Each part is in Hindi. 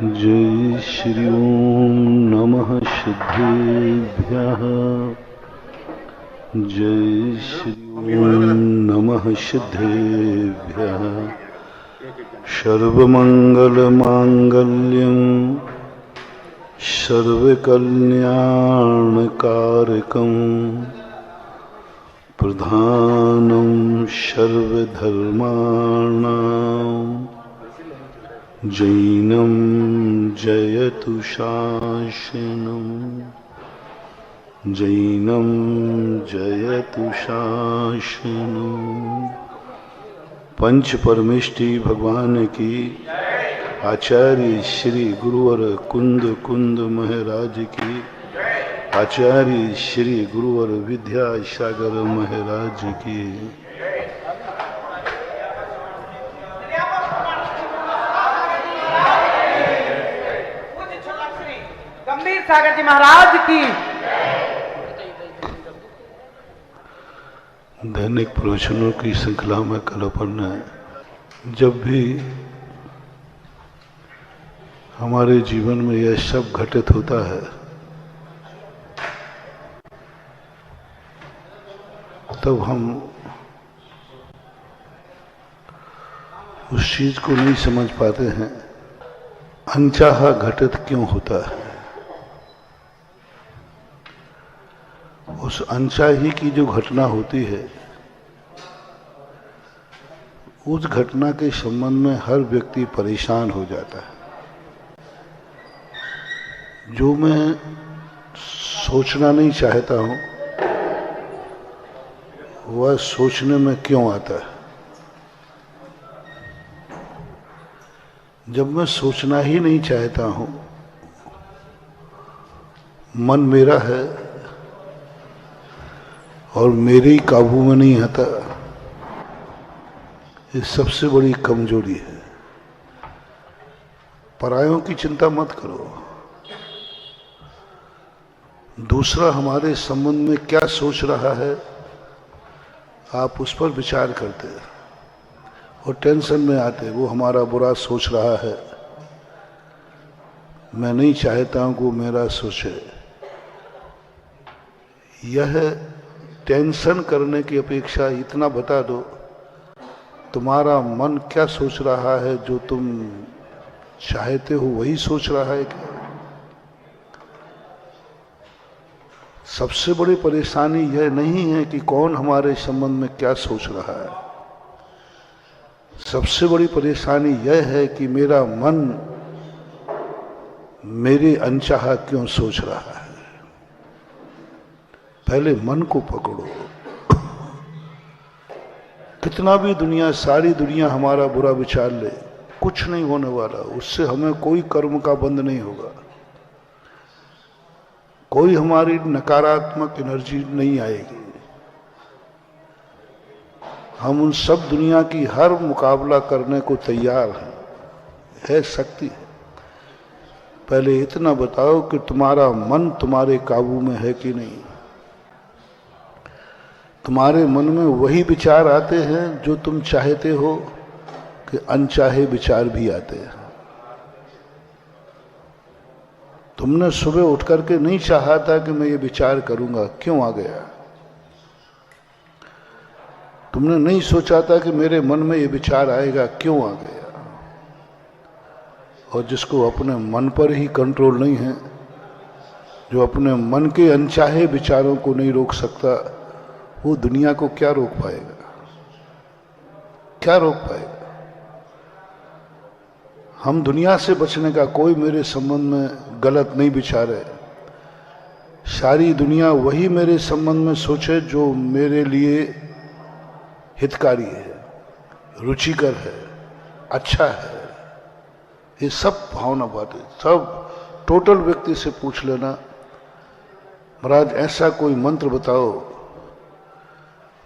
जय श्री ओम नमः सिद्धेभ्यः। जय श्री ओम नमः सिद्धेभ्यः। सर्वमंगलमांगल्यं सर्वकल्याणकारकं प्रधानं सर्वधर्माणां जैनं जयतु शासनं। जैनं जयतु शासनं। पंच परमेष्टि भगवान की आचार्य श्री गुरुवर कुंद कुंद महाराज की आचार्य श्री गुरुवर विद्यासागर महाराज की गंभीर सागर जी महाराज की दैनिक प्रवचनों की श्रृंखला में कल अपन जब भी हमारे जीवन में यह सब घटित होता है तब हम उस चीज को नहीं समझ पाते हैं अनचाहा घटित क्यों होता है। उस अनचाही की जो घटना होती है उस घटना के संबंध में हर व्यक्ति परेशान हो जाता है। जो मैं सोचना नहीं चाहता हूं वह सोचने में क्यों आता है। जब मैं सोचना ही नहीं चाहता हूं, मन मेरा है और मेरे ही काबू में नहीं आता, ये सबसे बड़ी कमजोरी है। परायों की चिंता मत करो, दूसरा हमारे संबंध में क्या सोच रहा है आप उस पर विचार करते हैं और टेंशन में आते। वो हमारा बुरा सोच रहा है, मैं नहीं चाहता हूं कि वो मेरा सोचे। यह टेंशन करने की अपेक्षा इतना बता दो तुम्हारा मन क्या सोच रहा है, जो तुम चाहते हो वही सोच रहा है क्या। सबसे बड़ी परेशानी यह नहीं है कि कौन हमारे संबंध में क्या सोच रहा है, सबसे बड़ी परेशानी यह है कि मेरा मन मेरे अनचाहा क्यों सोच रहा है। पहले मन को पकड़ो। कितना भी दुनिया, सारी दुनिया हमारा बुरा विचार ले, कुछ नहीं होने वाला, उससे हमें कोई कर्म का बंध नहीं होगा, कोई हमारी नकारात्मक एनर्जी नहीं आएगी। हम उन सब दुनिया की हर मुकाबला करने को तैयार हैं, है शक्ति। पहले इतना बताओ कि तुम्हारा मन तुम्हारे काबू में है कि नहीं। तुम्हारे मन में वही विचार आते हैं जो तुम चाहते हो कि अनचाहे विचार भी आते हैं। तुमने सुबह उठ करके नहीं चाहा था कि मैं ये विचार करूंगा, क्यों आ गया। तुमने नहीं सोचा था कि मेरे मन में ये विचार आएगा, क्यों आ गया। और जिसको अपने मन पर ही कंट्रोल नहीं है, जो अपने मन के अनचाहे विचारों को नहीं रोक सकता, वो दुनिया को क्या रोक पाएगा, क्या रोक पाएगा। हम दुनिया से बचने का, कोई मेरे संबंध में गलत नहीं विचारे, सारी दुनिया वही मेरे संबंध में सोचे जो मेरे लिए हितकारी है, रुचिकर है, अच्छा है। ये सब भावना बातें, सब टोटल व्यक्ति से पूछ लेना, महाराज ऐसा कोई मंत्र बताओ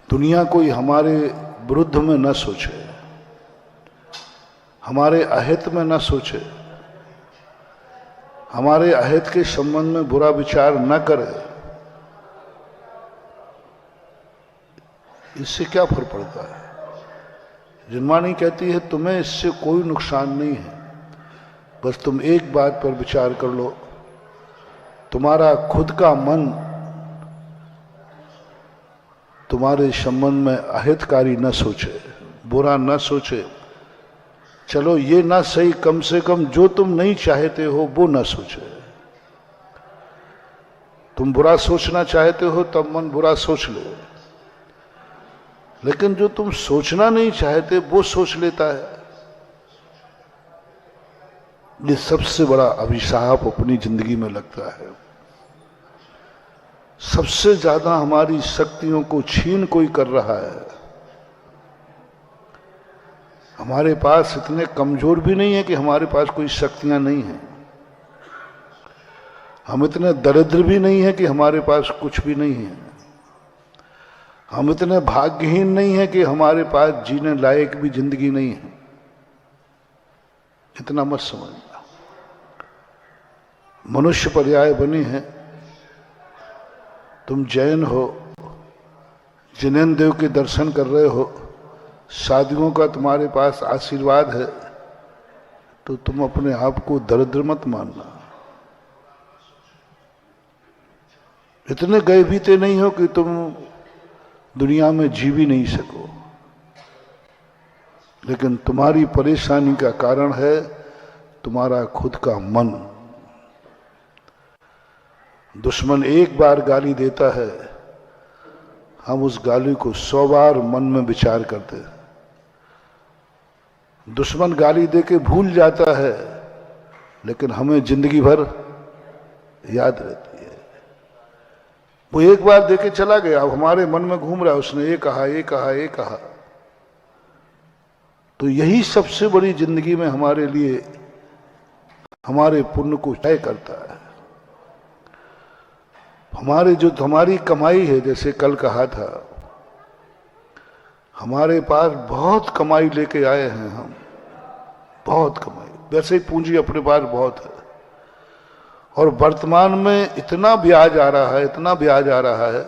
दुनिया कोई हमारे विरुद्ध में न सोचे, हमारे अहित में न सोचे, हमारे अहित के संबंध में बुरा विचार न करे। इससे क्या फर्क पड़ता है। जिनवाणी कहती है तुम्हें इससे कोई नुकसान नहीं है, बस तुम एक बात पर विचार कर लो, तुम्हारा खुद का मन तुम्हारे संबंध में अहितकारी न सोचे, बुरा न सोचे। चलो ये ना सही, कम से कम जो तुम नहीं चाहते हो वो ना सोचे। तुम बुरा सोचना चाहते हो तब मन बुरा सोच ले, लेकिन जो तुम सोचना नहीं चाहते वो सोच लेता है। ये सबसे बड़ा अभिशाप अपनी जिंदगी में लगता है। सबसे ज्यादा हमारी शक्तियों को छीन कोई कर रहा है। हमारे पास इतने कमजोर भी नहीं है कि हमारे पास कोई शक्तियां नहीं हैं। हम इतने दरिद्र भी नहीं है कि हमारे पास कुछ भी नहीं है। हम इतने भाग्यहीन नहीं है कि हमारे पास जीने लायक भी जिंदगी नहीं है। इतना मत समझना। मनुष्य पर्याय बने हैं। तुम जैन हो, जिनेन्द्र देव के दर्शन कर रहे हो, शादियों का तुम्हारे पास आशीर्वाद है, तो तुम अपने आप को दरिद्र मत मानना। इतने गए बीते नहीं हो कि तुम दुनिया में जी भी नहीं सको, लेकिन तुम्हारी परेशानी का कारण है तुम्हारा खुद का मन। दुश्मन एक बार गाली देता है, हम उस गाली को 100 बार मन में विचार करते हैं। दुश्मन गाली देके भूल जाता है, लेकिन हमें जिंदगी भर याद रहती है। वो एक बार देके चला गया, अब हमारे मन में घूम रहा है, उसने ये कहा, ये कहा, ये कहा। तो यही सबसे बड़ी जिंदगी में हमारे लिए हमारे पुण्य को तय करता है। हमारी कमाई है, जैसे कल कहा था, हमारे पास बहुत कमाई लेके आए हैं हम, बहुत कमाई। वैसे ही पूंजी अपने पास बहुत है, और वर्तमान में इतना ब्याज आ रहा है, इतना ब्याज आ रहा है,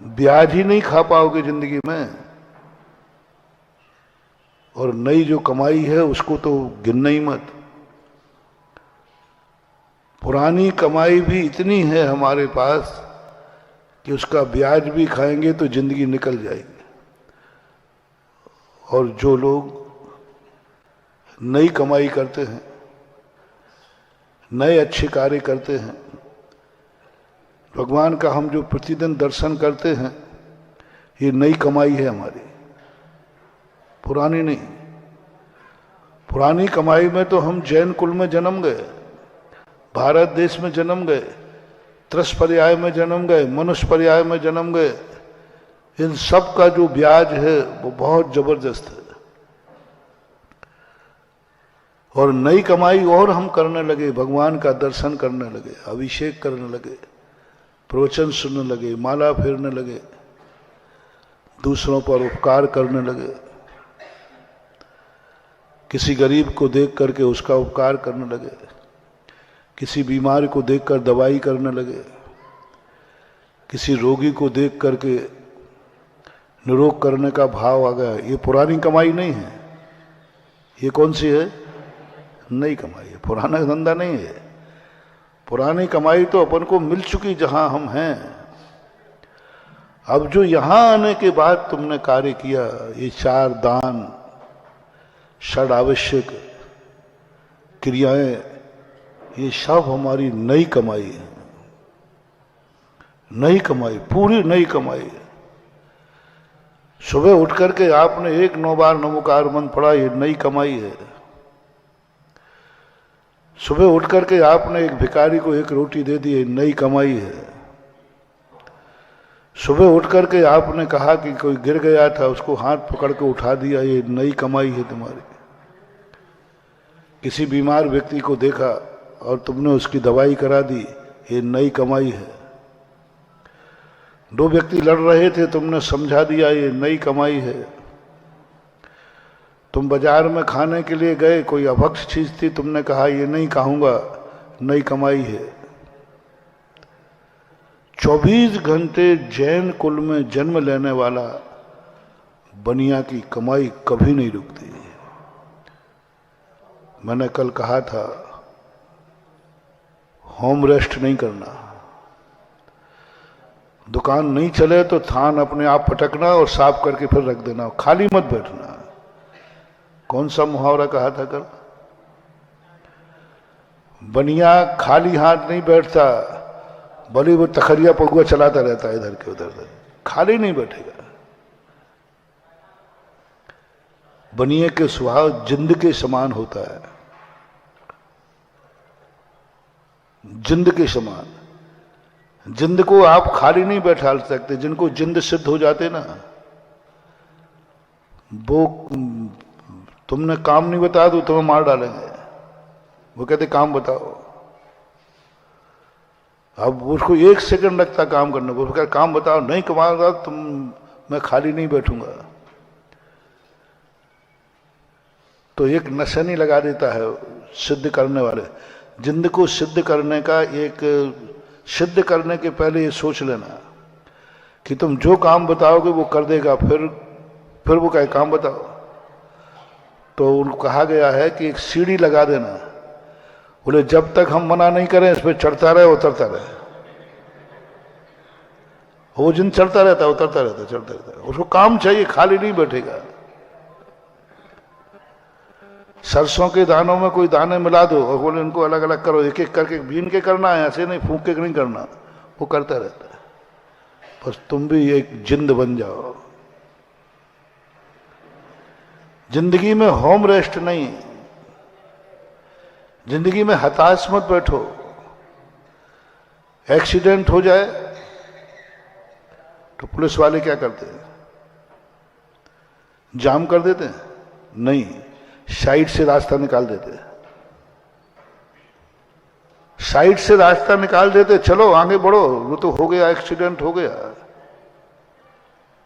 ब्याज ही नहीं खा पाओगे जिंदगी में। और नई जो कमाई है उसको तो गिनना ही मत। पुरानी कमाई भी इतनी है हमारे पास कि उसका ब्याज भी खाएंगे तो जिंदगी निकल जाएगी। और जो लोग नई कमाई करते हैं, नए अच्छे कार्य करते हैं, भगवान का हम जो प्रतिदिन दर्शन करते हैं, ये नई कमाई है हमारी, पुरानी नहीं। पुरानी कमाई में तो हम जैन कुल में जन्म गए, भारत देश में जन्म गए, त्रस पर्याय में जन्म गए, मनुष्य पर्याय में जन्म गए। इन सब का जो ब्याज है वो बहुत जबरदस्त है। और नई कमाई और हम करने लगे, भगवान का दर्शन करने लगे, अभिषेक करने लगे, प्रवचन सुनने लगे, माला फेरने लगे, दूसरों पर उपकार करने लगे, किसी गरीब को देख करके उसका उपकार करने लगे, किसी बीमार को देखकर दवाई करने लगे, किसी रोगी को देख करके निरोग करने का भाव आ गया। ये पुरानी कमाई नहीं है। ये कौन सी है? नई कमाई है, पुराना धंधा नहीं है। पुरानी कमाई तो अपन को मिल चुकी जहां हम हैं। अब जो यहां आने के बाद तुमने कार्य किया, ये 4 दान, 6 आवश्यक क्रियाएं, ये सब हमारी नई कमाई है। नई कमाई, पूरी नई कमाई है। सुबह उठ करके आपने 1 बार नमोकार मंत्र पढ़ा, ये नई कमाई है। सुबह उठ करके आपने एक भिखारी को 1 रोटी दे दी, ये नई कमाई है। सुबह उठ करके आपने कहा कि कोई गिर गया था, उसको हाथ पकड़ के उठा दिया, ये नई कमाई है तुम्हारी। किसी बीमार व्यक्ति को देखा और तुमने उसकी दवाई करा दी, ये नई कमाई है। 2 व्यक्ति लड़ रहे थे, तुमने समझा दिया, ये नई कमाई है। तुम बाजार में खाने के लिए गए, कोई अभक्ष चीज थी, तुमने कहा ये नहीं खाऊंगा, नई कमाई है। 24 घंटे जैन कुल में जन्म लेने वाला बनिया की कमाई कभी नहीं रुकती। मैंने कल कहा था होम रेस्ट नहीं करना। दुकान नहीं चले तो थान अपने आप पटकना और साफ करके फिर रख देना, खाली मत बैठना। कौन सा मुहावरा कहा था कल? बनिया खाली हाथ नहीं बैठता, भले वो तखरिया पगुआ चलाता रहता है इधर के उधर, खाली नहीं बैठेगा। बनिए के स्वभाव जिंद के समान होता है, जिंद के समान। जिंद को आप खाली नहीं बैठा सकते। जिनको जिंद सिद्ध हो जाते ना, वो तुमने काम नहीं बता दो तुम्हें मार डालेंगे। वो कहते काम बताओ। अब उसको 1 सेकंड लगता काम करने को, कहते काम बताओ, नहीं कमाऊंगा तुम, मैं खाली नहीं बैठूंगा। तो एक नशा नहीं लगा देता है सिद्ध करने वाले। जिंद को सिद्ध करने का एक, सिद्ध करने के पहले ये सोच लेना कि तुम जो काम बताओगे वो कर देगा। फिर वो कहे काम बताओ, तो उनको कहा गया है कि एक सीढ़ी लगा देना। बोले जब तक हम मना नहीं करें इस पर चढ़ता रहे उतरता रहे। वो जिन चढ़ता रहता उतरता रहता चढ़ता रहता, उसको काम चाहिए, खाली नहीं बैठेगा। सरसों के दानों में कोई दाने मिला दो और बोले इनको अलग अलग करो, एक एक करके बीन के करना है, ऐसे नहीं फूंक के नहीं करना। वो करता रहता है। बस तुम भी एक जिंद बन जाओ। जिंदगी में होम रेस्ट नहीं, जिंदगी में हताश मत बैठो। एक्सीडेंट हो जाए तो पुलिस वाले क्या करते हैं? जाम कर देते हैं? नहीं, साइड से रास्ता निकाल देते। साइड से रास्ता निकाल देते, चलो आगे बढ़ो, वो तो हो गया, एक्सीडेंट हो गया।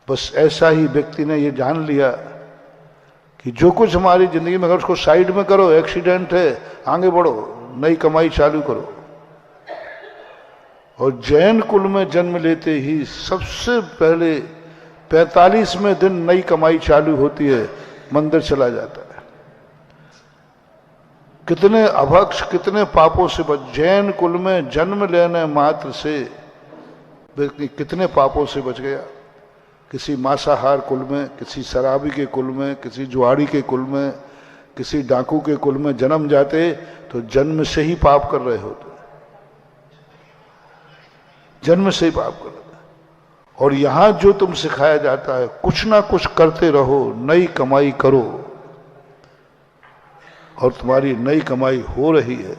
बस ऐसा ही व्यक्ति ने ये जान लिया कि जो कुछ हमारी जिंदगी में, अगर उसको साइड में करो, एक्सीडेंट है, आगे बढ़ो, नई कमाई चालू करो। और जैन कुल में जन्म लेते ही सबसे पहले 45वें दिन नई कमाई चालू होती है, मंदिर चला जाता है। कितने अभक्ष, कितने पापों से बच, जैन कुल में जन्म लेने मात्र से व्यक्ति कितने पापों से बच गया। किसी मांसाहार कुल में, किसी शराबी के कुल में, किसी जुआड़ी के कुल में, किसी डाकू के कुल में जन्म जाते तो जन्म से ही पाप कर रहे होते, जन्म से ही पाप कर रहे। और यहां जो तुम सिखाया जाता है, कुछ ना कुछ करते रहो, नई कमाई करो, और तुम्हारी नई कमाई हो रही है,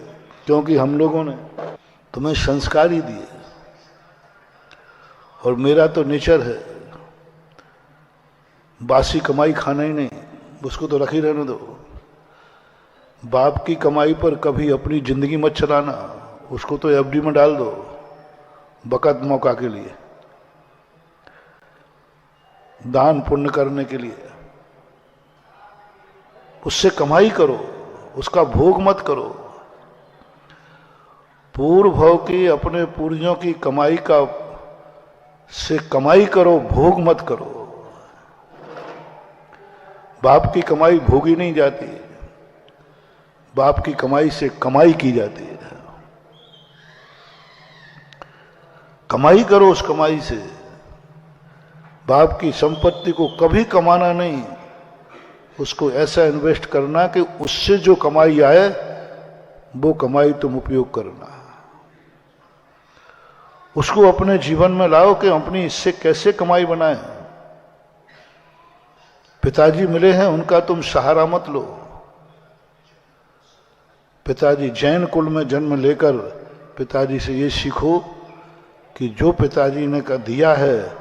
क्योंकि हम लोगों ने तुम्हें संस्कार ही दिए। और मेरा तो नेचर है बासी कमाई खाना ही नहीं, उसको तो रख ही रहने दो। बाप की कमाई पर कभी अपनी जिंदगी मत चलाना, उसको तो एफडी में डाल दो बकत मौका के लिए, दान पुण्य करने के लिए। उससे कमाई करो, उसका भोग मत करो। पूर्व भव की, अपने पूर्वजों की कमाई का से कमाई करो, भोग मत करो। बाप की कमाई भोगी नहीं जाती, बाप की कमाई से कमाई की जाती है। कमाई करो, उस कमाई से। बाप की संपत्ति को कभी कमाना नहीं, उसको ऐसा इन्वेस्ट करना कि उससे जो कमाई आए वो कमाई तुम उपयोग करना। उसको अपने जीवन में लाओ कि अपनी इससे कैसे कमाई बनाए। पिताजी मिले हैं, उनका तुम सहारा मत लो। पिताजी, जैन कुल में जन्म लेकर पिताजी से ये सीखो कि जो पिताजी ने का दिया है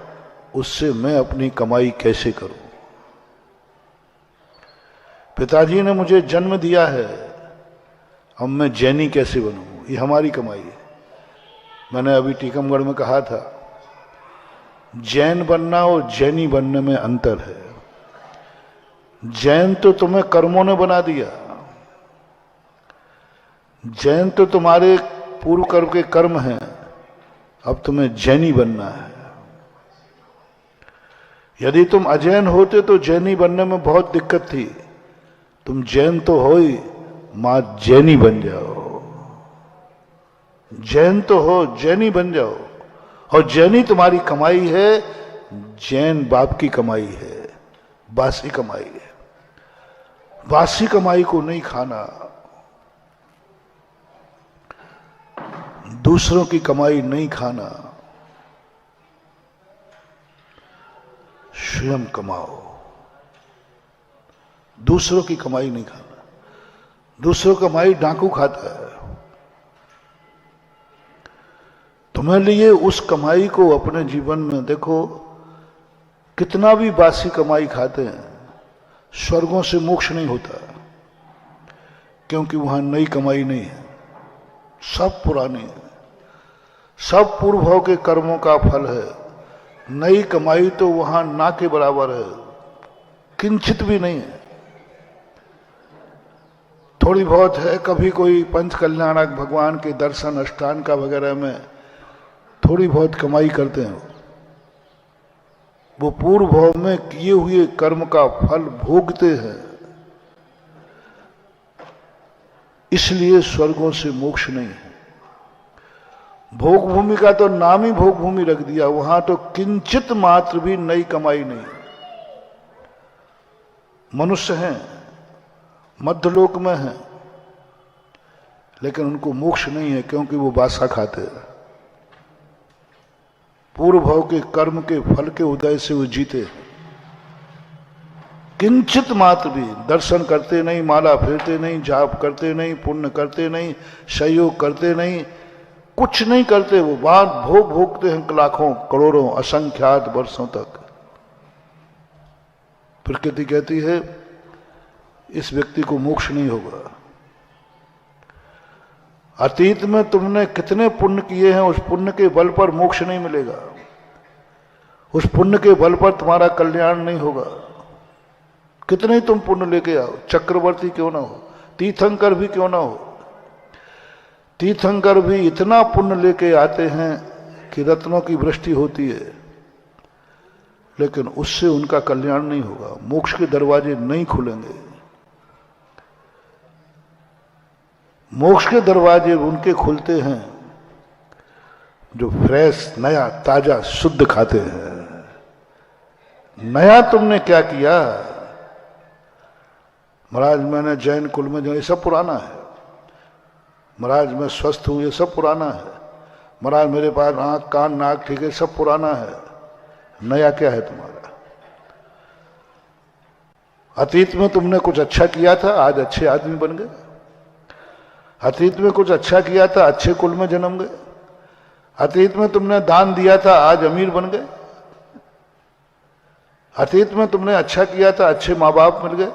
उससे मैं अपनी कमाई कैसे करूं। पिताजी ने मुझे जन्म दिया है, अब मैं जैनी कैसे बनूं, ये हमारी कमाई है। मैंने अभी टीकमगढ़ में कहा था, जैन बनना और जैनी बनने में अंतर है। जैन तो तुम्हें कर्मों ने बना दिया, जैन तो तुम्हारे पूर्व कर्म के कर्म हैं, अब तुम्हें जैनी बनना है। यदि तुम अजैन होते तो जैनी बनने में बहुत दिक्कत थी। तुम जैन तो हो ही, मां जैनी बन जाओ। जैन तो हो, जैनी बन जाओ। और जैनी तुम्हारी कमाई है, जैन बाप की कमाई है, बासी कमाई है। बासी कमाई को नहीं खाना, दूसरों की कमाई नहीं खाना, स्वयं कमाओ। दूसरों की कमाई नहीं खाना। दूसरों की कमाई डाकू खाता है। तुम्हारे लिए उस कमाई को अपने जीवन में देखो, कितना भी बासी कमाई खाते हैं, स्वर्गों से मोक्ष नहीं होता, क्योंकि वहां नई कमाई नहीं है, सब पुरानी है, सब पूर्व भाव के कर्मों का फल है। नई कमाई तो वहां ना के बराबर है, किंचित भी नहीं है। थोड़ी बहुत है, कभी कोई पंच कल्याणक भगवान के दर्शन अष्टांग का वगैरह में थोड़ी बहुत कमाई करते हैं, वो पूर्व भाव में किए हुए कर्म का फल भोगते हैं। इसलिए स्वर्गों से मोक्ष नहीं है। भोग भूमि का तो नाम ही भोग भूमि रख दिया, वहां तो किंचित मात्र भी नई कमाई नहीं। मनुष्य हैं, मध्यलोक में हैं, लेकिन उनको मोक्ष नहीं है, क्योंकि वो बासा खाते हैं। पूर्व भाव के कर्म के फल के उदय से वो जीते हैं। किंचित मात्र भी दर्शन करते नहीं, माला फेरते नहीं, जाप करते नहीं, पुण्य करते नहीं, सहयोग करते नहीं, कुछ नहीं करते। वो बात भोग भोगते हैं लाखों करोड़ों असंख्यात वर्षों तक। प्रकृति कहती है इस व्यक्ति को मोक्ष नहीं होगा। अतीत में तुमने कितने पुण्य किए हैं, उस पुण्य के बल पर मोक्ष नहीं मिलेगा। उस पुण्य के बल पर तुम्हारा कल्याण नहीं होगा। कितने ही तुम पुण्य लेके आओ, चक्रवर्ती क्यों ना हो, तीर्थंकर भी क्यों ना हो। तीर्थंकर भी इतना पुण्य लेके आते हैं कि रत्नों की वृष्टि होती है, लेकिन उससे उनका कल्याण नहीं होगा। मोक्ष के दरवाजे नहीं खुलेंगे। मोक्ष के दरवाजे उनके खुलते हैं जो फ्रेश, नया, ताजा, शुद्ध खाते हैं। नया तुमने क्या किया? महाराज मैंने जैन कुल में जो, ये सब पुराना है। महाराज मैं स्वस्थ हूं, ये सब पुराना है। महाराज मेरे पास आंख कान नाक ठीक है, सब पुराना है। नया क्या है तुम्हारा? अतीत में तुमने कुछ अच्छा किया था, आज अच्छे आदमी बन गए। अतीत में कुछ अच्छा किया था, अच्छे कुल में जन्म गए। अतीत में तुमने दान दिया था, आज अमीर बन गए। अतीत में तुमने अच्छा किया था, अच्छे माँ बाप मिल गए।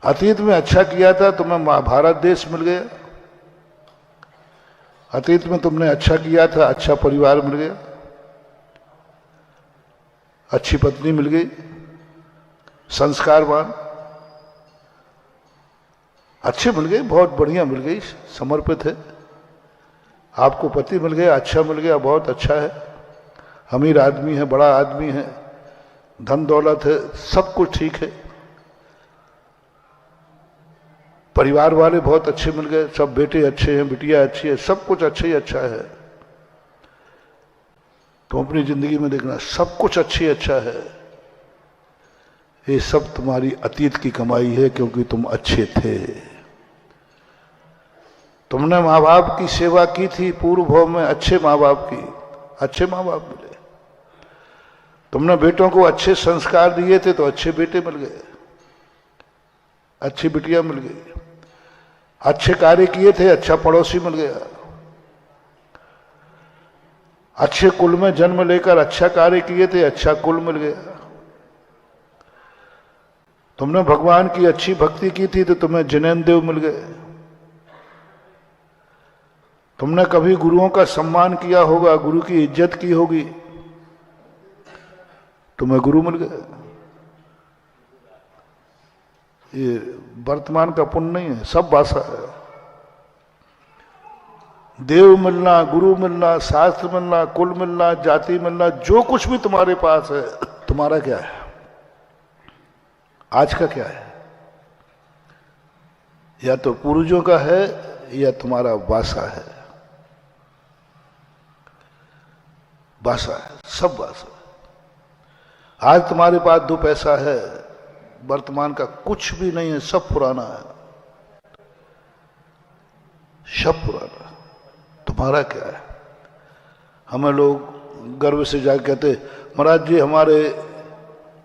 अतीत में अच्छा किया था, तुम्हें भारत देश मिल गया। अतीत में तुमने अच्छा किया था, अच्छा परिवार मिल गया, अच्छी पत्नी मिल गई, संस्कारवान, अच्छे मिल गए, बहुत बढ़िया मिल गई, समर्पित है। आपको पति मिल गया, अच्छा मिल गया, बहुत अच्छा है, अमीर आदमी है, बड़ा आदमी है, धन दौलत है, सब कुछ ठीक है। परिवार वाले बहुत अच्छे मिल गए, सब बेटे अच्छे हैं, बिटिया अच्छी है, सब कुछ अच्छा ही अच्छा है। तुम अपनी जिंदगी में देखना, सब कुछ अच्छी अच्छा है। ये सब तुम्हारी अतीत की कमाई है, क्योंकि तुम अच्छे थे। तुमने माँ बाप की सेवा की थी पूर्व भाव में, अच्छे माँ बाप की, अच्छे माँ बाप मिले। तुमने बेटों को अच्छे संस्कार दिए थे, तो अच्छे बेटे मिल गए, अच्छी बिटिया मिल गई। अच्छे कार्य किए थे, अच्छा पड़ोसी मिल गया। अच्छे कुल में जन्म लेकर अच्छा कार्य किए थे, अच्छा कुल मिल गया। तुमने भगवान की अच्छी भक्ति की थी, तो तुम्हें जिनेन्द्र देव मिल गए। तुमने कभी गुरुओं का सम्मान किया होगा, गुरु की इज्जत की होगी, तुम्हें गुरु मिल गए। ये वर्तमान का पुण्य नहीं है, सब बासा है। देव मिलना, गुरु मिलना, शास्त्र मिलना, कुल मिलना, जाति मिलना, जो कुछ भी तुम्हारे पास है, तुम्हारा क्या है? आज का क्या है? या तो पूर्वजों का है या तुम्हारा वासा है। वासा है, सब वासा। आज तुम्हारे पास 2 पैसा है, वर्तमान का कुछ भी नहीं है, सब पुराना है, सब पुराना। तुम्हारा क्या है? हमें लोग गर्व से जाकर कहते, महाराज जी हमारे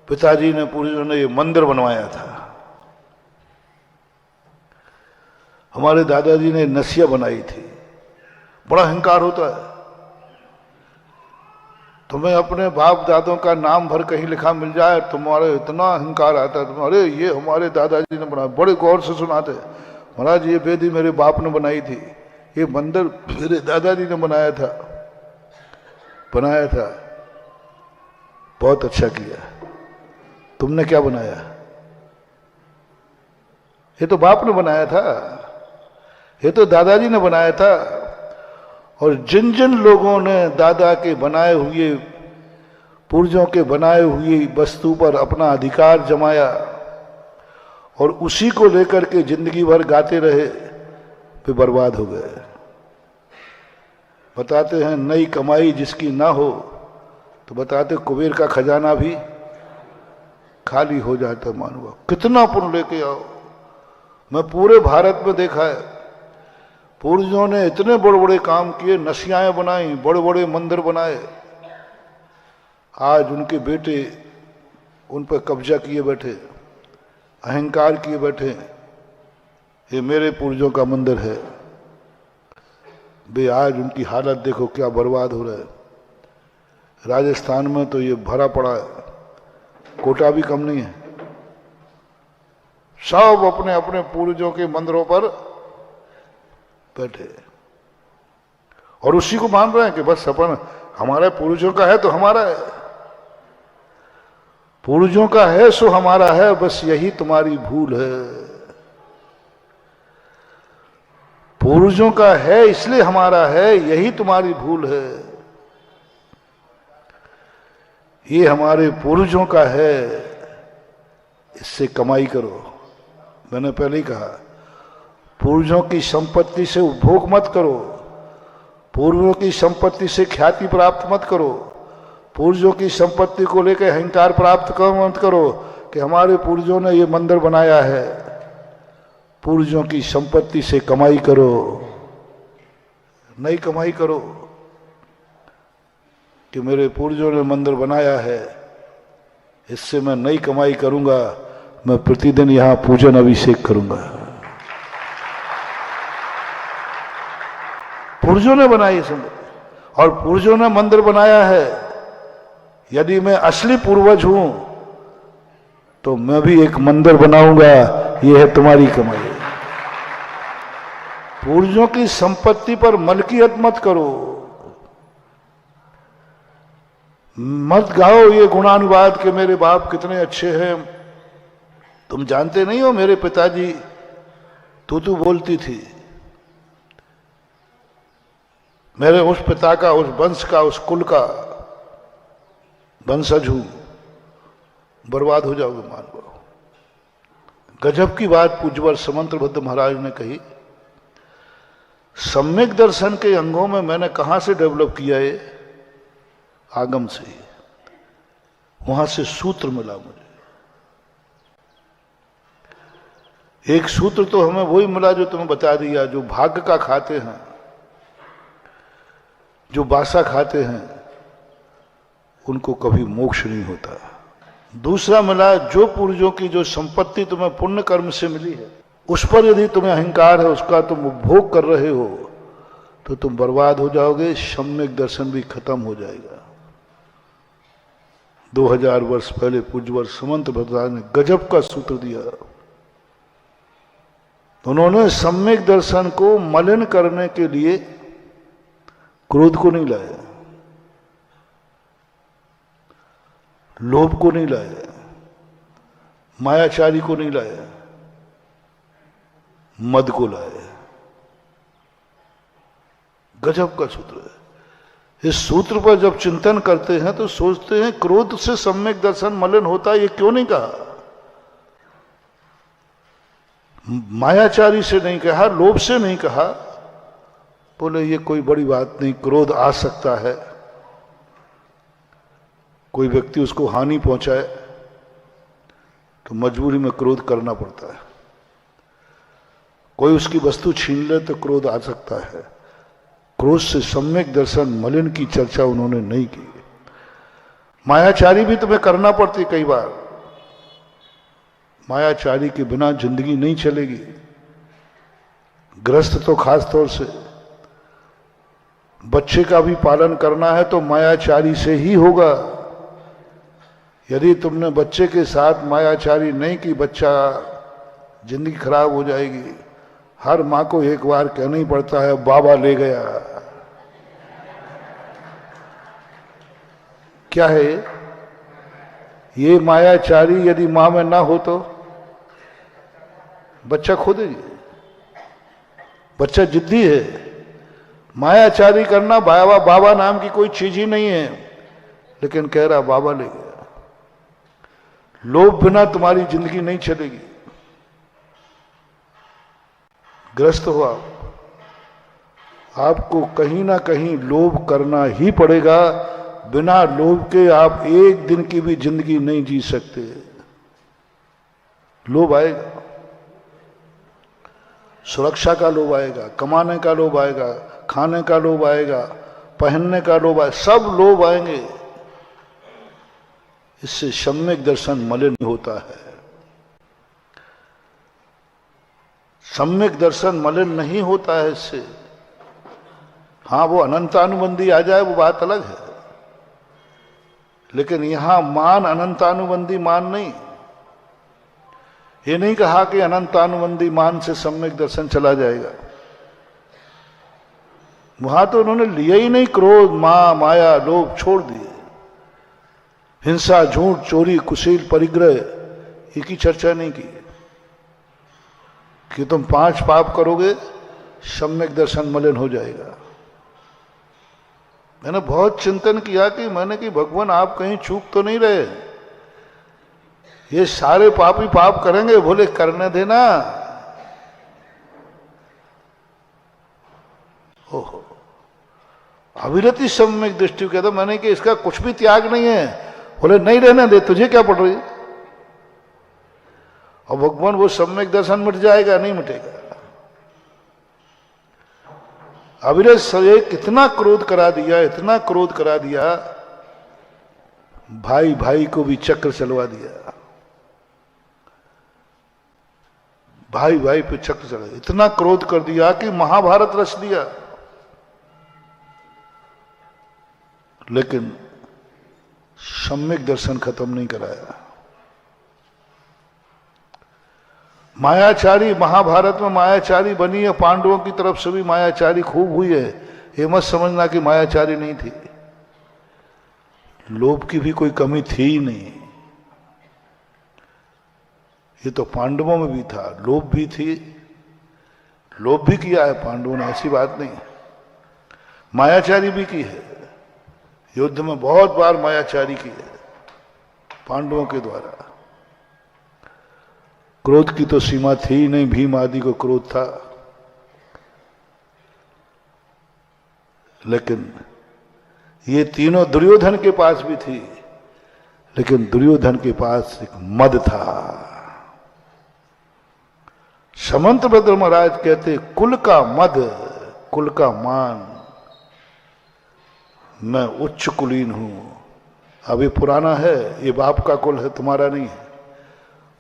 पिताजी ने, पूर्वजों ने ये मंदिर बनवाया था, हमारे दादाजी ने नसिया बनाई थी। बड़ा अहंकार होता है। तुम्हें अपने बाप दादों का नाम भर कहीं लिखा मिल जाए, तुम्हारे इतना अहंकार आता है, तुम्हारे ये हमारे दादाजी ने बनाया। बड़े गौर से सुनाते, महाराज ये वेदी मेरे बाप ने बनाई थी, ये मंदिर मेरे दादाजी ने बनाया था। बहुत अच्छा किया। तुमने क्या बनाया? ये तो बाप ने बनाया था, ये तो दादाजी ने बनाया था। और जिन जिन लोगों ने दादा के बनाए हुए, पूर्वजों के बनाए हुई वस्तु पर अपना अधिकार जमाया और उसी को लेकर के जिंदगी भर गाते रहे, वे बर्बाद हो गए। बताते हैं नई कमाई जिसकी ना हो, तो बताते कुबेर का खजाना भी खाली हो जाता। मानवा कितना पुण्य लेके आओ। मैं पूरे भारत में देखा है, पूर्वजों ने इतने बड़े बड़े काम किए, नसियाएं बनाई, बड़े बड़े मंदिर बनाए। आज उनके बेटे उन पर कब्जा किए बैठे, अहंकार किए बैठे। ये मेरे पूर्वजों का मंदिर है। बे आज उनकी हालत देखो क्या बर्बाद हो रहा है। राजस्थान में तो ये भरा पड़ा है, कोटा भी कम नहीं है। सब अपने अपने पूर्वजों के मंदिरों पर बैठे और उसी को मान रहे हैं कि बस अपन, हमारे पूर्वजों का है तो हमारा है, पूर्वजों का है सो हमारा है। बस यही तुम्हारी भूल है। पूर्वजों का है इसलिए हमारा है, यही तुम्हारी भूल है। ये हमारे पूर्वजों का है, इससे कमाई करो। मैंने पहले ही कहा, पूर्वजों की संपत्ति से उपभोग मत करो, पूर्वजों की संपत्ति से ख्याति प्राप्त मत करो, पूर्वजों की संपत्ति को लेकर अहंकार प्राप्त मत करो कि हमारे पूर्वजों ने ये मंदिर बनाया है। पूर्वजों की संपत्ति से कमाई करो, नई कमाई करो कि मेरे पूर्वजों ने मंदिर बनाया है, इससे मैं नई कमाई करूंगा, मैं प्रतिदिन यहां पूजन अभिषेक करूंगा। पूर्वजों ने बनाई संपत्ति और पूर्वजों ने मंदिर बनाया है। यदि मैं असली पूर्वज हूं तो मैं भी एक मंदिर बनाऊंगा। यह है तुम्हारी कमाई। पूर्वजों की संपत्ति पर मलकियत मत करो, मत गाओ ये गुणानुवाद के मेरे बाप कितने अच्छे हैं। तुम जानते नहीं हो मेरे पिताजी तू बोलती थी, मेरे उस पिता का, उस वंश का, उस कुल का वंशज हूं। बर्बाद हो जाओगे मान लो। गजब की बात पूज्यवर समंतभद्र महाराज ने कही। सम्यक दर्शन के अंगों में मैंने कहां से डेवलप किया है? आगम से ही। वहां से सूत्र मिला मुझे। एक सूत्र तो हमें वही मिला जो तुम्हें बता दिया, जो भाग्य का खाते हैं, जो बासा खाते हैं, उनको कभी मोक्ष नहीं होता। दूसरा मिला, जो पूर्वजों की जो संपत्ति तुम्हें पुण्य कर्म से मिली है, उस पर यदि तुम्हें अहंकार है, उसका तुम उपभोग कर रहे हो, तो तुम बर्बाद हो जाओगे। सम्यक दर्शन भी खत्म हो जाएगा। 2000 वर्ष पहले पूज्यवर समंतभद्र ने गजब का सूत्र दिया। उन्होंने सम्यक दर्शन को मलिन करने के लिए क्रोध को नहीं लाया, लोभ को नहीं लाया, मायाचारी को नहीं लाया, मद को लाया। गजब का सूत्र है। इस सूत्र पर जब चिंतन करते हैं तो सोचते हैं क्रोध से सम्यक दर्शन मलिन होता है, ये क्यों नहीं कहा? मायाचारी से नहीं कहा, लोभ से नहीं कहा। बोले ये कोई बड़ी बात नहीं, क्रोध आ सकता है, कोई व्यक्ति उसको हानि पहुंचाए तो मजबूरी में क्रोध करना पड़ता है, कोई उसकी वस्तु छीन ले तो क्रोध आ सकता है। क्रोध से सम्यक दर्शन मलिन की चर्चा उन्होंने नहीं की। मायाचारी भी तुम्हें करना पड़ती कई बार, मायाचारी के बिना जिंदगी नहीं चलेगी। गृहस्थ तो खास तौर से, बच्चे का भी पालन करना है तो मायाचारी से ही होगा। यदि तुमने बच्चे के साथ मायाचारी नहीं की, बच्चा जिंदगी खराब हो जाएगी। हर मां को एक बार कहना ही पड़ता है बाबा ले गया। क्या है ये मायाचारी? यदि मां में ना हो तो बच्चा खो देगी। बच्चा जिद्दी है, मायाचारी करना बाबा बाबा नाम की कोई चीज ही नहीं है, लेकिन कह रहा बाबा ले गया। लोभ बिना तुम्हारी जिंदगी नहीं चलेगी। ग्रस्त हो आपको कहीं ना कहीं लोभ करना ही पड़ेगा। बिना लोभ के आप एक दिन की भी जिंदगी नहीं जी सकते। लोभ आएगा, सुरक्षा का लोभ आएगा, कमाने का लोभ आएगा, खाने का लोभ आएगा, पहनने का लोभ आएगा, सब लोभ आएंगे। इससे सम्यक दर्शन मलिन होता है। सम्यक दर्शन मलिन नहीं होता है इससे। हां, वो अनंतानुबंधी आ जाए वो बात अलग है, लेकिन यहां मान अनंतानुबंधी मान नहीं। ये नहीं कहा कि अनंतानुबंधी मान से सम्यक दर्शन चला जाएगा। वहां तो उन्होंने लिया ही नहीं। क्रोध, माया, लोभ छोड़ दिए। हिंसा, झूठ, चोरी, कुशील, परिग्रह, ये की चर्चा नहीं की कि तुम 5 पाप करोगे सम्यक दर्शन मलिन हो जाएगा। मैंने बहुत चिंतन किया कि मैंने कि भगवान आप कहीं चूक तो नहीं रहे, ये सारे पापी पाप करेंगे। बोले करने देना। ओहो, अविरति सम्यक दृष्टि कहता मैंने कि इसका कुछ भी त्याग नहीं है। बोले नहीं रहने दे, तुझे क्या पड़ रही। और भगवान वो सम्यक दर्शन मिट जाएगा, नहीं मिटेगा। अविरत से कितना क्रोध करा दिया, इतना क्रोध करा दिया, भाई भाई को भी चक्र चलवा दिया। भाई भाई पे चक्र चला, इतना क्रोध कर दिया कि महाभारत रच दिया। लेकिन सम्यक दर्शन खत्म नहीं कराया। मायाचारी, महाभारत में मायाचारी बनी है, पांडवों की तरफ से भी मायाचारी खूब हुई है। ये मत समझना कि मायाचारी नहीं थी। लोभ की भी कोई कमी थी ही नहीं। ये तो पांडवों में भी था, लोभ भी थी। लोभ भी किया है पांडवों ने, ऐसी बात नहीं। मायाचारी भी की है, युद्ध में बहुत बार मायाचारी की है पांडवों के द्वारा। क्रोध की तो सीमा थी ही नहीं, भीम आदि को क्रोध था। लेकिन ये तीनों दुर्योधन के पास भी थी, लेकिन दुर्योधन के पास एक मद था। समंतभद्र महाराज कहते कुल का मद, कुल का मान, मैं उच्च कुलीन हूं। अब ये पुराना है, ये बाप का कुल है, तुम्हारा नहीं है।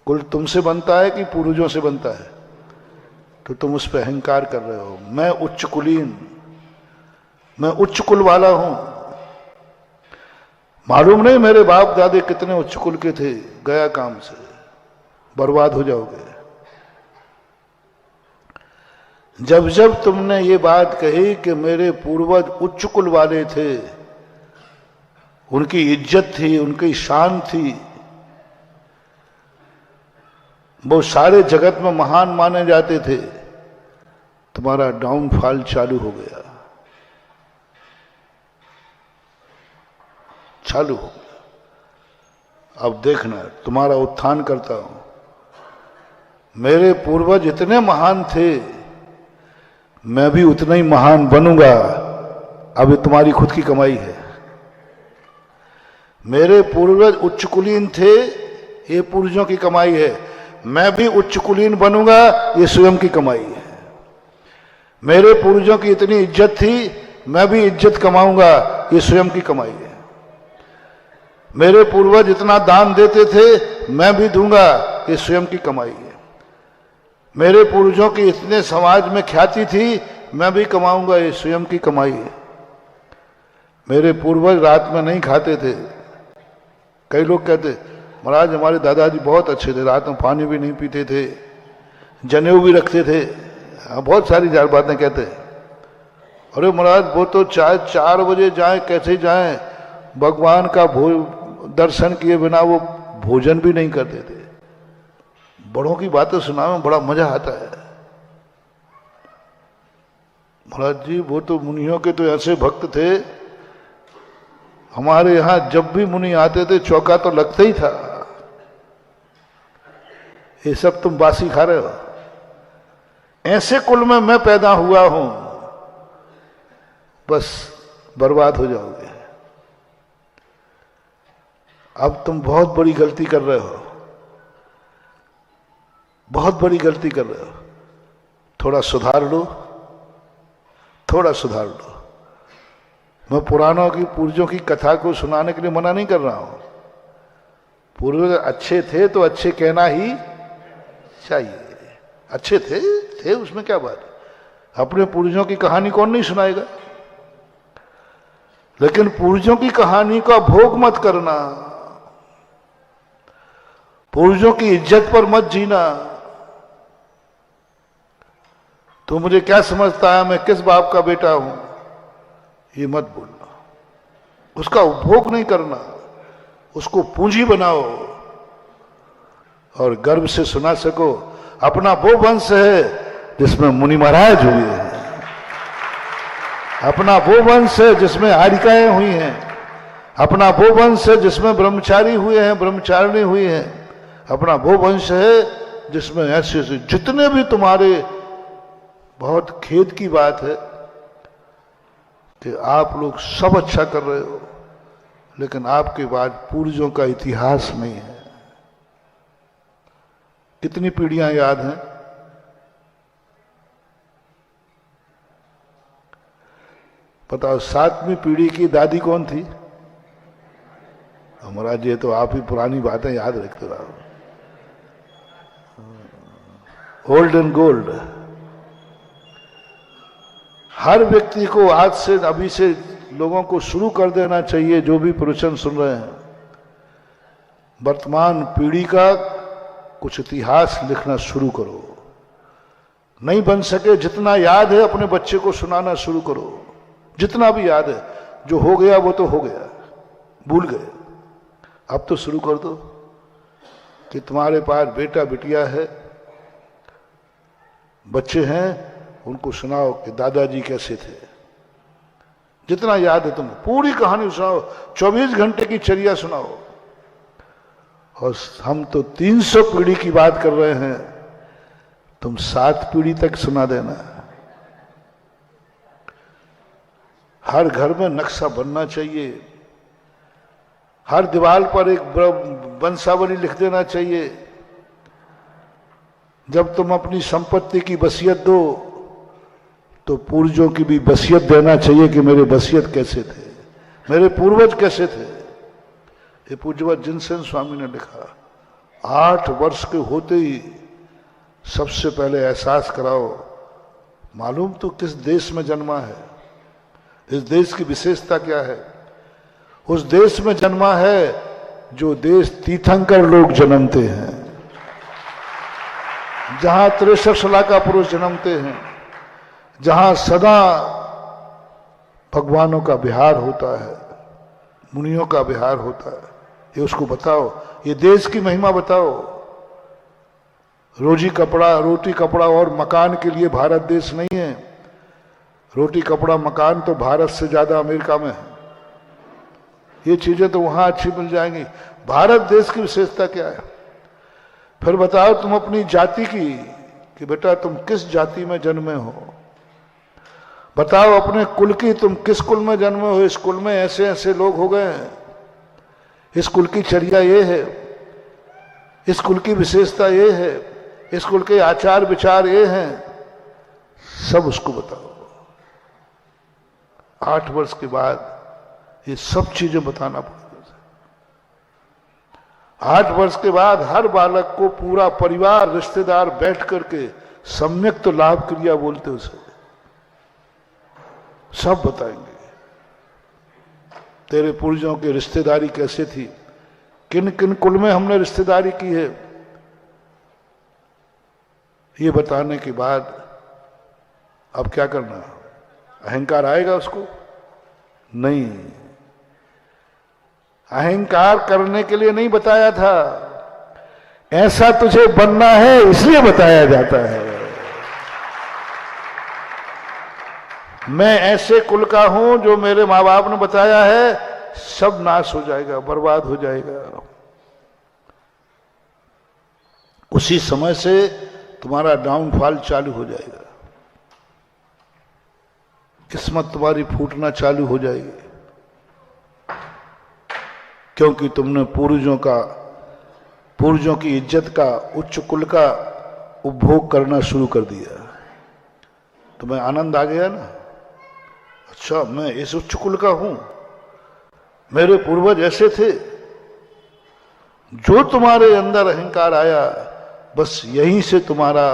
कुल तुमसे बनता है कि पूर्वजों से बनता है, तो तुम उस पर अहंकार कर रहे हो। मैं उच्च कुलीन, मैं उच्च कुल वाला हूं। मालूम नहीं मेरे बाप दादे कितने उच्च कुल के थे, गया काम से, बर्बाद हो जाओगे। जब जब तुमने ये बात कही कि मेरे पूर्वज उच्च कुल वाले थे, उनकी इज्जत थी, उनकी शान थी, वो सारे जगत में महान माने जाते थे, तुम्हारा डाउनफॉल चालू हो गया, चालू हो गया। अब देखना, तुम्हारा उत्थान करता हूं। मेरे पूर्वज इतने महान थे, मैं भी उतना ही महान बनूंगा। अब ये तुम्हारी खुद की कमाई है। मेरे पूर्वज उच्च कुलीन थे, ये पूर्वजों की कमाई है। मैं भी उच्च कुलीन बनूंगा, ये स्वयं की कमाई है। मेरे पूर्वजों की इतनी इज्जत थी, मैं भी इज्जत कमाऊंगा, ये स्वयं की कमाई है। मेरे पूर्वज इतना दान देते थे, मैं भी दूंगा, ये स्वयं की कमाई है। मेरे पूर्वजों की इतने समाज में ख्याति थी, मैं भी कमाऊंगा, ये स्वयं की कमाई है। मेरे पूर्वज रात में नहीं खाते थे। कई लोग कहते महाराज हमारे दादाजी बहुत अच्छे थे, रात में पानी भी नहीं पीते थे, जनेऊ भी रखते थे। बहुत सारी बातें कहते हैं। अरे महाराज वो तो चाहे 4 बजे जाए कैसे जाए, भगवान का दर्शन किए बिना वो भोजन भी नहीं करते थे। बड़ों की बातें सुनाने में बड़ा मजा आता है। महाराज जी वो तो मुनियों के तो ऐसे भक्त थे, हमारे यहां जब भी मुनि आते थे चौका तो लगता ही था। ये सब तुम बासी खा रहे हो। ऐसे कुल में मैं पैदा हुआ हूं, बस बर्बाद हो जाओगे। अब तुम बहुत बड़ी गलती कर रहे हो, बहुत बड़ी गलती कर रहे हो। थोड़ा सुधार लो, थोड़ा सुधार लो। मैं पुराणों की पूर्वजों की कथा को सुनाने के लिए मना नहीं कर रहा हूं। पूर्वज अच्छे थे तो अच्छे कहना ही चाहिए। अच्छे थे उसमें क्या बात है। अपने पूर्वजों की कहानी कौन नहीं सुनाएगा, लेकिन पूर्वजों की कहानी का भोग मत करना, पूर्वजों की इज्जत पर मत जीना। तो मुझे क्या समझता है, मैं किस बाप का बेटा हूं, ये मत बोलना। उसका उपभोग नहीं करना, उसको पूंजी बनाओ और गर्व से सुना सको अपना वो वंश है जिसमें मुनि महाराज हुए हैं, अपना वो वंश है जिसमें आरिकाएं हुई हैं, अपना वो वंश है जिसमें ब्रह्मचारी हुए हैं, ब्रह्मचारिणी हुई हैं, अपना वो वंश है जिसमें ऐसे ऐसे जितने भी तुम्हारे। बहुत खेद की बात है कि आप लोग सब अच्छा कर रहे हो, लेकिन आपके बाद पूर्वजों का इतिहास नहीं है। कितनी पीढ़ियां याद हैं? बताओ 7वीं पीढ़ी की दादी कौन थी? महाराज ये तो आप ही पुरानी बातें याद रखते रहो। Old and gold. हर व्यक्ति को आज से अभी से लोगों को शुरू कर देना चाहिए, जो भी प्रवचन सुन रहे हैं, वर्तमान पीढ़ी का कुछ इतिहास लिखना शुरू करो। नहीं बन सके जितना याद है अपने बच्चे को सुनाना शुरू करो। जितना भी याद है, जो हो गया वो तो हो गया, भूल गए। अब तो शुरू कर दो कि तुम्हारे पास बेटा बिटिया है, बच्चे हैं, उनको सुनाओ कि दादाजी कैसे थे। जितना याद है तुम पूरी कहानी सुनाओ, 24 घंटे की चर्या सुनाओ। और हम तो 300 पीढ़ी की बात कर रहे हैं, तुम 7 पीढ़ी तक सुना देना। हर घर में नक्शा बनना चाहिए, हर दीवार पर एक वंशावली लिख देना चाहिए। जब तुम अपनी संपत्ति की वसीयत दो तो पूर्वजों की भी वसीयत देना चाहिए कि मेरे वसीयत कैसे थे, मेरे पूर्वज कैसे थे। ये पूज्यवत जिनसेन स्वामी ने लिखा, 8 वर्ष के होते ही सबसे पहले एहसास कराओ, मालूम तो किस देश में जन्मा है, इस देश की विशेषता क्या है। उस देश में जन्मा है जो देश तीर्थंकर लोग जन्मते हैं, जहां 63 लाख का पुरुष जन्मते हैं, जहां सदा भगवानों का विहार होता है, मुनियों का विहार होता है। ये उसको बताओ, ये देश की महिमा बताओ। रोटी कपड़ा और मकान के लिए भारत देश नहीं है। रोटी कपड़ा मकान तो भारत से ज्यादा अमेरिका में है। ये चीजें तो वहां अच्छी मिल जाएंगी। भारत देश की विशेषता क्या है? फिर बताओ तुम अपनी जाति की कि बेटा तुम किस जाति में जन्मे हो। बताओ अपने कुल की, तुम किस कुल में जन्मे हो। इस कुल में ऐसे ऐसे लोग हो गए हैं, इस कुल की चर्या ये है, इस कुल की विशेषता ये है, इस कुल के आचार विचार ये हैं, सब उसको बताओ। 8 वर्ष के बाद ये सब चीजें बताना पड़ेगा। 8 वर्ष के बाद हर बालक को पूरा परिवार रिश्तेदार बैठ करके सम्यक तो लाभ क्रिया बोलते उसे सब बताएंगे। तेरे पूर्वजों की रिश्तेदारी कैसे थी, किन किन कुल में हमने रिश्तेदारी की है, ये बताने के बाद अब क्या करना। अहंकार आएगा उसको? नहीं, अहंकार करने के लिए नहीं बताया था, ऐसा तुझे बनना है इसलिए बताया जाता है। मैं ऐसे कुल का हूं जो मेरे मां बाप ने बताया है, सब नाश हो जाएगा, बर्बाद हो जाएगा। उसी समय से तुम्हारा डाउनफॉल चालू हो जाएगा, किस्मत तुम्हारी फूटना चालू हो जाएगी, क्योंकि तुमने पूर्वजों की इज्जत का, उच्च कुल का उपभोग करना शुरू कर दिया। तुम्हें आनंद आ गया ना, अच्छा मैं इस उच्च कुल का हूं, मेरे पूर्वज ऐसे थे। जो तुम्हारे अंदर अहंकार आया, बस यहीं से तुम्हारा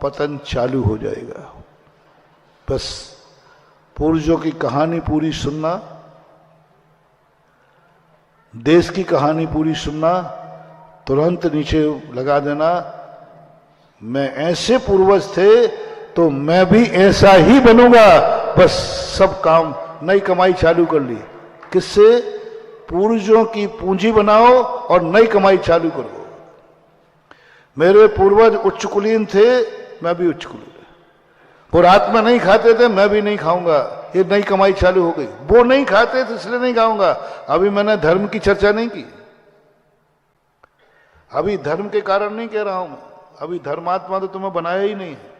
पतन चालू हो जाएगा। बस पूर्वजों की कहानी पूरी सुनना, देश की कहानी पूरी सुनना, तुरंत नीचे लगा देना, मैं ऐसे पूर्वज थे तो मैं भी ऐसा ही बनूंगा। बस सब काम, नई कमाई चालू कर ली। किससे? पूर्वजों की पूंजी बनाओ और नई कमाई चालू करो। मेरे पूर्वज उच्च कुलीन थे, मैं भी उच्च कुलीन। वो रात में नहीं खाते थे, मैं भी नहीं खाऊंगा, ये नई कमाई चालू हो गई। वो नहीं खाते थे इसलिए नहीं खाऊंगा। अभी मैंने धर्म की चर्चा नहीं की, अभी धर्म के कारण नहीं कह रहा हूं मैं, अभी धर्मात्मा तो तुम्हें बनाया ही नहीं है।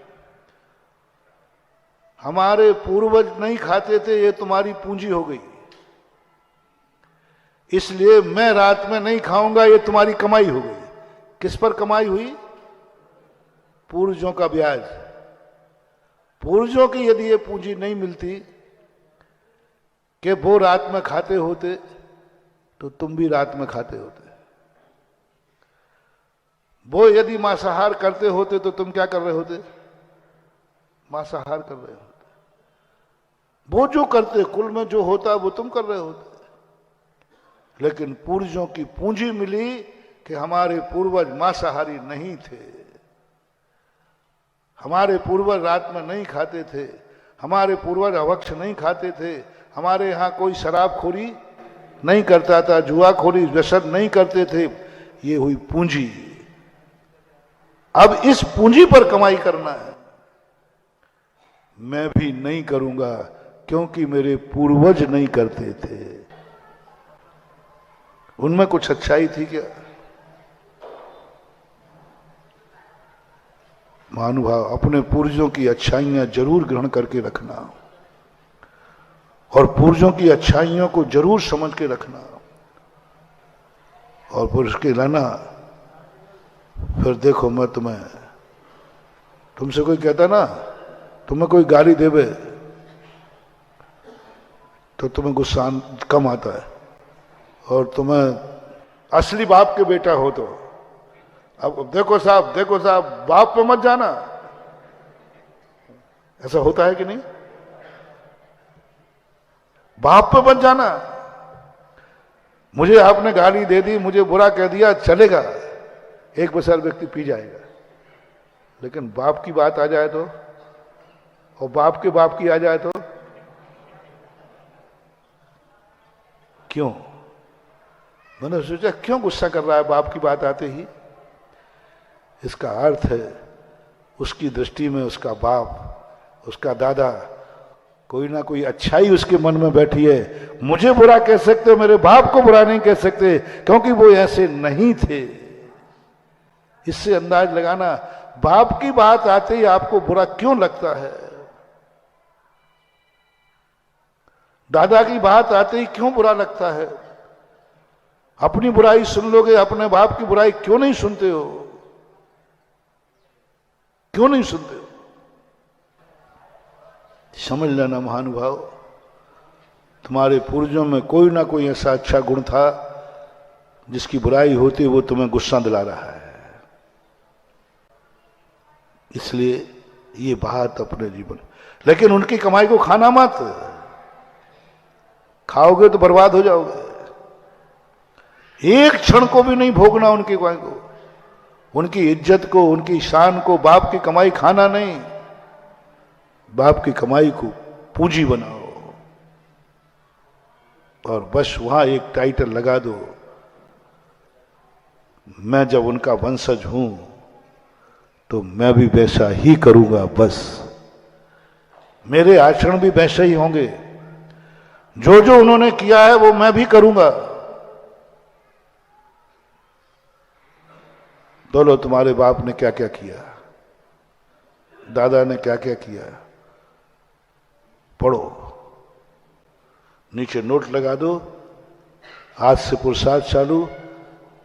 हमारे पूर्वज नहीं खाते थे, ये तुम्हारी पूंजी हो गई, इसलिए मैं रात में नहीं खाऊंगा, ये तुम्हारी कमाई हो गई। किस पर कमाई हुई? पूर्वजों का ब्याज। पूर्वजों की यदि ये पूंजी नहीं मिलती कि वो रात में खाते होते, तो तुम भी रात में खाते होते। वो यदि मांसाहार करते होते तो तुम क्या कर रहे होते? मांसाहार कर रहे होते। वो जो करते, कुल में जो होता वो तुम कर रहे होते। लेकिन पूर्वजों की पूंजी मिली कि हमारे पूर्वज मांसाहारी नहीं थे, हमारे पूर्वज रात में नहीं खाते थे, हमारे पूर्वज अभक्ष नहीं खाते थे, हमारे यहां कोई शराबखोरी नहीं करता था, जुआखोरी व्यसन नहीं करते थे। ये हुई पूंजी। अब इस पूंजी पर कमाई करना है। मैं भी नहीं करूंगा क्योंकि मेरे पूर्वज नहीं करते थे। उनमें कुछ अच्छाई थी क्या? महानुभाव, अपने पूर्वजों की अच्छाइयां जरूर ग्रहण करके रखना और पूर्वजों की अच्छाइयों को जरूर समझ के रखना, और फिर उसके लाना। फिर देखो, मैं तुमसे कोई कहता ना, तुम्हें कोई गाली देवे तो तुम्हें गुस्सा कम आता है, और तुम्हें असली बाप के बेटा हो तो अब देखो साहब बाप पे मत जाना। ऐसा होता है कि नहीं? बाप पे मत जाना। मुझे आपने गाली दे दी, मुझे बुरा कह दिया, चलेगा, 1 व्यक्ति पी जाएगा। लेकिन बाप की बात आ जाए तो, और बाप के बाप की आ जाए तो क्यों? मैंने सोचा क्यों गुस्सा कर रहा है बाप की बात आते ही। इसका अर्थ है उसकी दृष्टि में उसका बाप, उसका दादा, कोई ना कोई अच्छाई उसके मन में बैठी है। मुझे बुरा कह सकते, मेरे बाप को बुरा नहीं कह सकते, क्योंकि वो ऐसे नहीं थे। इससे अंदाज लगाना बाप की बात आते ही आपको बुरा क्यों लगता है, दादा की बात आते ही क्यों बुरा लगता है। अपनी बुराई सुन लोगे, अपने बाप की बुराई क्यों नहीं सुनते हो, क्यों नहीं सुनते हो। समझ लेना महानुभाव, तुम्हारे पूर्वजों में कोई ना कोई ऐसा अच्छा गुण था जिसकी बुराई होती वो तुम्हें गुस्सा दिला रहा है। इसलिए ये बात अपने जीवन, लेकिन उनकी कमाई को खाना मत, खाओगे तो बर्बाद हो जाओगे। एक क्षण को भी नहीं भोगना उनकी कमाई को, उनकी इज्जत को, उनकी शान को। बाप की कमाई खाना नहीं, बाप की कमाई को पूंजी बनाओ और बस वहां एक टाइटल लगा दो, मैं जब उनका वंशज हूं तो मैं भी वैसा ही करूंगा। बस मेरे आचरण भी वैसे ही होंगे, जो जो उन्होंने किया है वो मैं भी करूंगा। बोलो तुम्हारे बाप ने क्या क्या किया, दादा ने क्या क्या किया। पढ़ो, नीचे नोट लगा दो, आज से पुरुषार्थ चालू,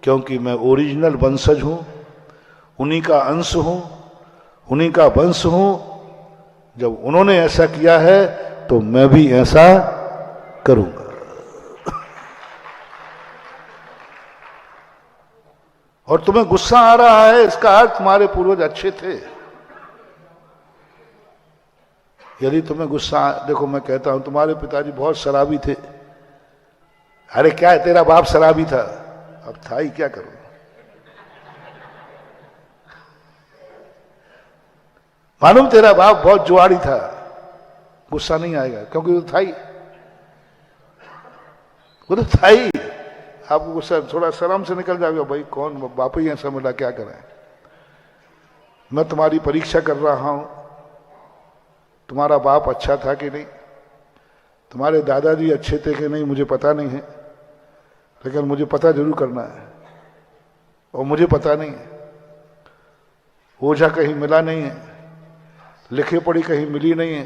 क्योंकि मैं ओरिजिनल वंशज हूं, उन्हीं का अंश हूं, उन्हीं का वंश हूं। जब उन्होंने ऐसा किया है तो मैं भी ऐसा करूंगा। और तुम्हें गुस्सा आ रहा है, इसका अर्थ तुम्हारे पूर्वज अच्छे थे। यदि तुम्हें गुस्सा, देखो मैं कहता हूं तुम्हारे पिताजी बहुत शराबी थे। अरे क्या है, तेरा बाप शराबी था, अब था ही, क्या करूं। मालूम तेरा बाप बहुत जुआड़ी था, गुस्सा नहीं आएगा क्योंकि वो था ही, वो तो था ही। आपको गुस्सा थोड़ा शर्म से निकल जाएगा, भाई कौन बाप ही ऐसा मिला, क्या करें। मैं तुम्हारी परीक्षा कर रहा हूं, तुम्हारा बाप अच्छा था कि नहीं, तुम्हारे दादाजी अच्छे थे कि नहीं मुझे पता नहीं है, लेकिन मुझे पता जरूर करना है। और मुझे पता नहीं है, ओझा कहीं मिला नहीं है, लिखे पढ़ी कहीं मिली नहीं है।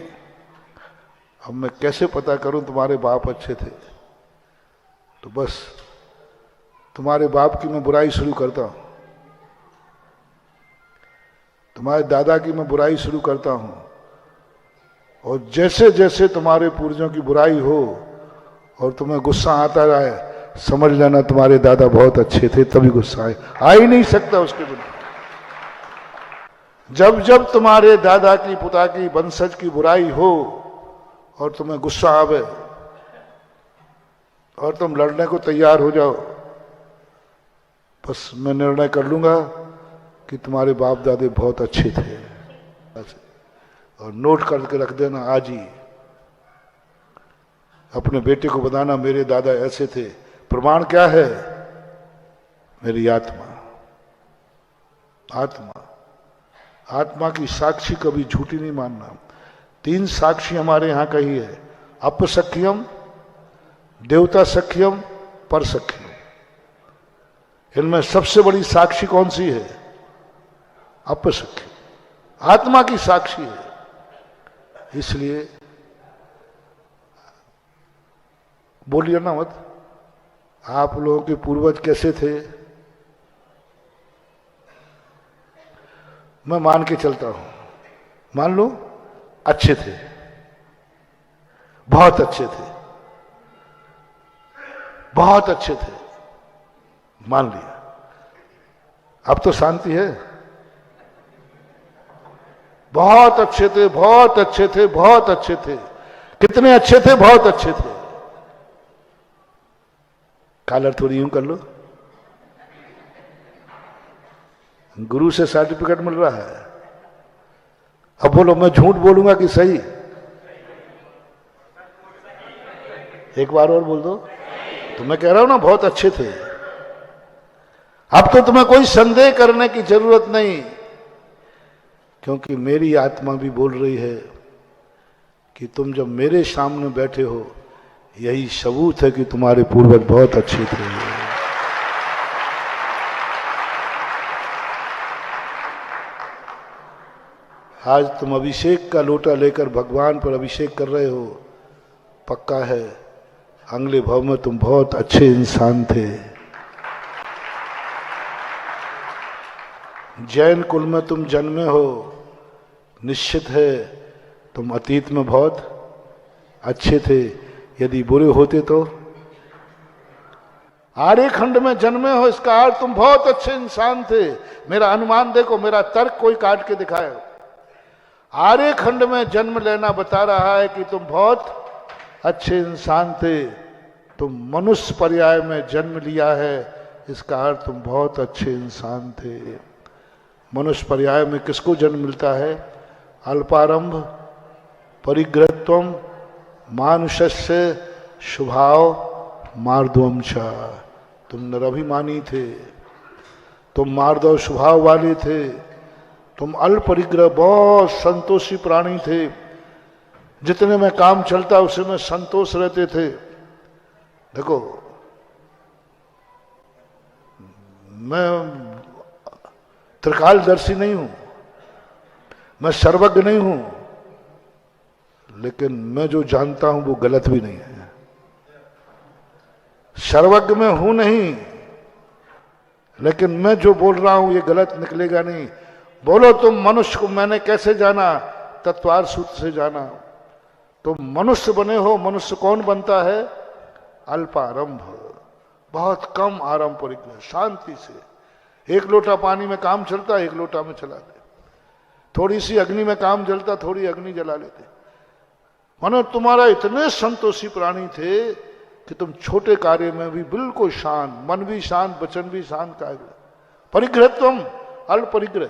अब मैं कैसे पता करूं तुम्हारे बाप अच्छे थे। तो बस तुम्हारे बाप की मैं बुराई शुरू करता हूं, तुम्हारे दादा की मैं बुराई शुरू करता हूं, और जैसे जैसे तुम्हारे पूर्वजों की बुराई हो और तुम्हें गुस्सा आता रहे, समझ लेना तुम्हारे दादा बहुत अच्छे थे, तभी गुस्सा आए, आ ही नहीं सकता उसके बिना। जब जब तुम्हारे दादा की, पिता की, वंशज की बुराई हो और तुम्हें गुस्सा आवे और तुम लड़ने को तैयार हो जाओ, बस मैं निर्णय कर लूंगा कि तुम्हारे बाप दादे बहुत अच्छे थे। और नोट करके रख देना आज ही, अपने बेटे को बताना मेरे दादा ऐसे थे। प्रमाण क्या है? मेरी आत्मा। आत्मा, आत्मा की साक्षी कभी झूठी नहीं मानना। 3 साक्षी हमारे यहां कही है, अपसख्यम, देवता सख्यम, पर सख्यम। इनमें सबसे बड़ी साक्षी कौन सी है? अपसख्यम, आत्मा की साक्षी है। इसलिए बोलिए ना मत, आप लोगों के पूर्वज कैसे थे? मैं मान के चलता हूं, मान लो अच्छे थे, बहुत अच्छे थे, बहुत अच्छे थे, मान लिया। अब तो शांति है। बहुत अच्छे थे, बहुत अच्छे थे, बहुत अच्छे थे। कितने अच्छे थे? बहुत अच्छे थे। कॉलर थोड़ी यूं कर लो, गुरु से सर्टिफिकेट मिल रहा है। अब बोलो मैं झूठ बोलूंगा कि सही? एक बार और बोल दो। तो मैं कह रहा हूं ना बहुत अच्छे थे। अब तो तुम्हें कोई संदेह करने की जरूरत नहीं, क्योंकि मेरी आत्मा भी बोल रही है कि तुम जब मेरे सामने बैठे हो, यही सबूत है कि तुम्हारे पूर्वज बहुत अच्छे थे। आज तुम अभिषेक का लोटा लेकर भगवान पर अभिषेक कर रहे हो, पक्का है अगले भाव में तुम बहुत अच्छे इंसान थे। जैन कुल में तुम जन्मे हो, निश्चित है तुम अतीत में बहुत अच्छे थे। यदि बुरे होते तो आर्यखंड में जन्मे हो, इसका अर्थ तुम बहुत अच्छे इंसान थे। मेरा अनुमान देखो, मेरा तर्क कोई काट के दिखाए। आर्यखंड में जन्म लेना बता रहा है कि तुम बहुत अच्छे इंसान थे। तुम मनुष्य पर्याय में जन्म लिया है, इसका अर्थ तुम बहुत अच्छे इंसान थे। मनुष्य पर्याय में किसको जन्म मिलता है? अल्पारंभ परिग्रहत्वम मानुषस्य स्वभाव मार्दवम च। तुम निरभिमानी थे, तुम मार्दव स्वभाव वाले थे, तुम अल्परिग्रह बहुत संतोषी प्राणी थे। जितने में काम चलता उसे में संतोष रहते थे। देखो, मैं त्रिकालदर्शी नहीं हूं, मैं सर्वज्ञ नहीं हूं, लेकिन मैं जो जानता हूं वो गलत भी नहीं है। सर्वज्ञ में हूं नहीं, लेकिन मैं जो बोल रहा हूं ये गलत निकलेगा नहीं। बोलो तुम मनुष्य को मैंने कैसे जाना? तत्वार सूत्र से जाना। तुम मनुष्य बने हो। मनुष्य कौन बनता है? अल्पारंभ, बहुत कम आरंभ परिग्रह, शांति से। एक लोटा पानी में काम चलता, एक लोटा में चला दे। थोड़ी सी अग्नि में काम जलता, थोड़ी अग्नि जला लेते। मानो तुम्हारा इतने संतोषी प्राणी थे कि तुम छोटे कार्य में भी बिल्कुल शांत, मन भी शांत, वचन भी शांत। परिग्रह तुम अल्प परिग्रह,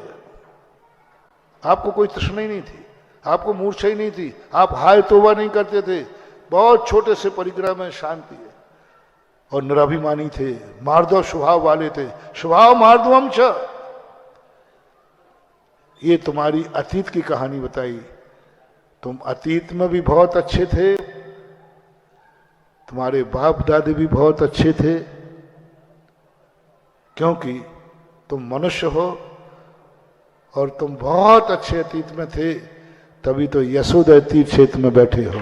आपको कोई तृष्णा ही नहीं थी, आपको मूर्छा ही नहीं थी, आप हाय तोबा नहीं करते थे। बहुत छोटे से परिग्रह में शांति है। और निराभिमानी थे, मार्दव स्वभाव वाले थे। स्वभाव मार्दवम च। ये तुम्हारी अतीत की कहानी बताई। तुम अतीत में भी बहुत अच्छे थे, तुम्हारे बाप दादे भी बहुत अच्छे थे, क्योंकि तुम मनुष्य हो और तुम बहुत अच्छे अतीत में थे, तभी तो यशोदा तीर्थ क्षेत्र में बैठे हो।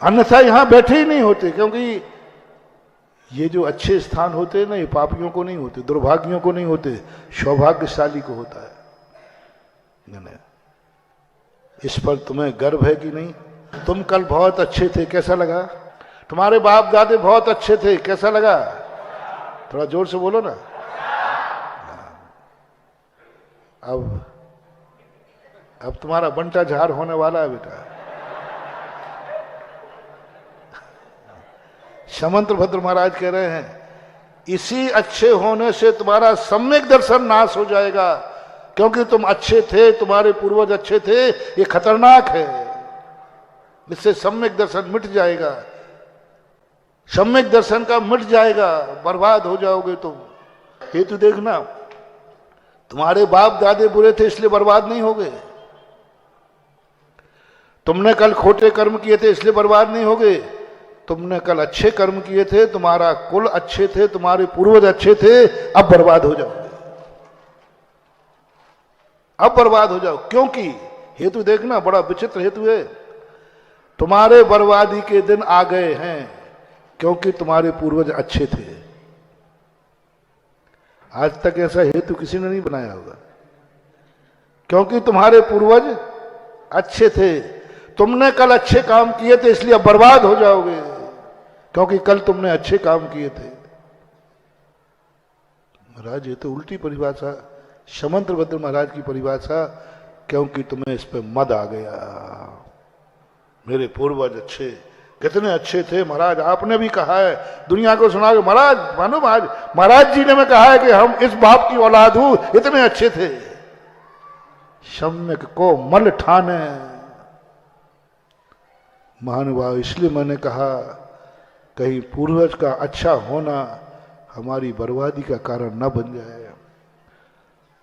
अन्यथा यहां बैठे ही नहीं होते, क्योंकि ये जो अच्छे स्थान होते हैं ना, ये पापियों को नहीं होते, दुर्भाग्यों को नहीं होते, सौभाग्यशाली को होता है। इस पर तुम्हें गर्व है कि नहीं? तुम कल बहुत अच्छे थे, कैसा लगा? तुम्हारे बाप दादे बहुत अच्छे थे, कैसा लगा? थोड़ा जोर से बोलो ना। अब तुम्हारा बंटा झाड़ होने वाला है बेटा। समंत्र भद्र महाराज कह रहे हैं, इसी अच्छे होने से तुम्हारा सम्यक दर्शन नाश हो जाएगा, क्योंकि तुम अच्छे थे, तुम्हारे पूर्वज अच्छे थे। ये खतरनाक है, इससे सम्यक दर्शन मिट जाएगा। सम्यक दर्शन का मिट जाएगा, बर्बाद हो जाओगे तुम। हेतु देखना, तुम्हारे बाप दादे बुरे थे इसलिए बर्बाद नहीं हो गए। तुमने कल खोटे कर्म किए थे इसलिए बर्बाद नहीं हो गए। तुमने कल अच्छे कर्म किए थे, तुम्हारा कुल अच्छे थे, तुम्हारे पूर्वज अच्छे थे, अब बर्बाद हो जाओगे। अब बर्बाद हो जाओ, क्योंकि हेतु देखना, बड़ा विचित्र हेतु है। तुम्हारे बर्बादी के दिन आ गए हैं, क्योंकि तुम्हारे पूर्वज अच्छे थे। आज तक ऐसा हेतु किसी ने नहीं बनाया होगा। क्योंकि तुम्हारे पूर्वज अच्छे थे, तुमने कल अच्छे काम किए थे, इसलिए अब बर्बाद हो जाओगे, क्योंकि कल तुमने अच्छे काम किए थे। महाराज ये तो उल्टी परिभाषा, समंत्र भद्र महाराज की परिभाषा, क्योंकि तुम्हें इस पे मद आ गया। मेरे पूर्वज अच्छे, कितने अच्छे थे महाराज। आपने भी कहा है, दुनिया को सुना के महाराज, मानो महाराज जी ने मैं कहा है कि हम इस बाप की औलाद हूं, इतने अच्छे थे। सम्यक को मल ठाने। महानुभाव, इसलिए मैंने कहा कहीं पूर्वज का अच्छा होना हमारी बर्बादी का कारण न बन जाए,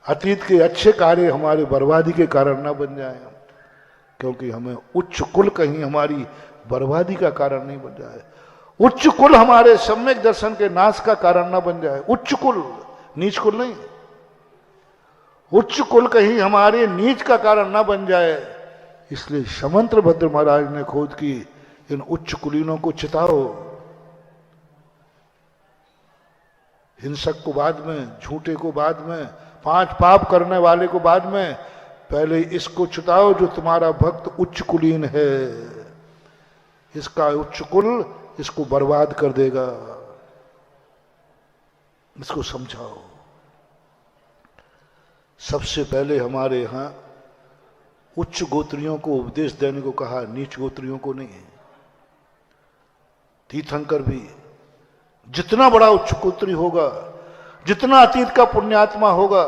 अतीत के अच्छे कार्य हमारे बर्बादी के कारण न बन जाए, क्योंकि हमें उच्च कुल कहीं हमारी बर्बादी का कारण नहीं बन जाए, उच्च कुल हमारे सम्यक दर्शन के नाश का कारण न बन जाए। उच्च कुल नीच कुल नहीं। उच्च कुल कहीं हमारे नीच का कारण ना बन जाए, इसलिए समंत्र भद्र महाराज ने खोज की, इन उच्च कुलीनों को चिताओ। हिंसक को बाद में, झूठे को बाद में, 5 पाप करने वाले को बाद में, पहले इसको चिताओ जो तुम्हारा भक्त उच्च कुलीन है। इसका उच्च कुल इसको बर्बाद कर देगा, इसको समझाओ। सबसे पहले हमारे यहां उच्च गोत्रियों को उपदेश देने को कहा, नीच गोत्रियों को नहीं। तीर्थंकर भी जितना बड़ा उच्च गोत्री होगा, जितना अतीत का पुण्यात्मा होगा,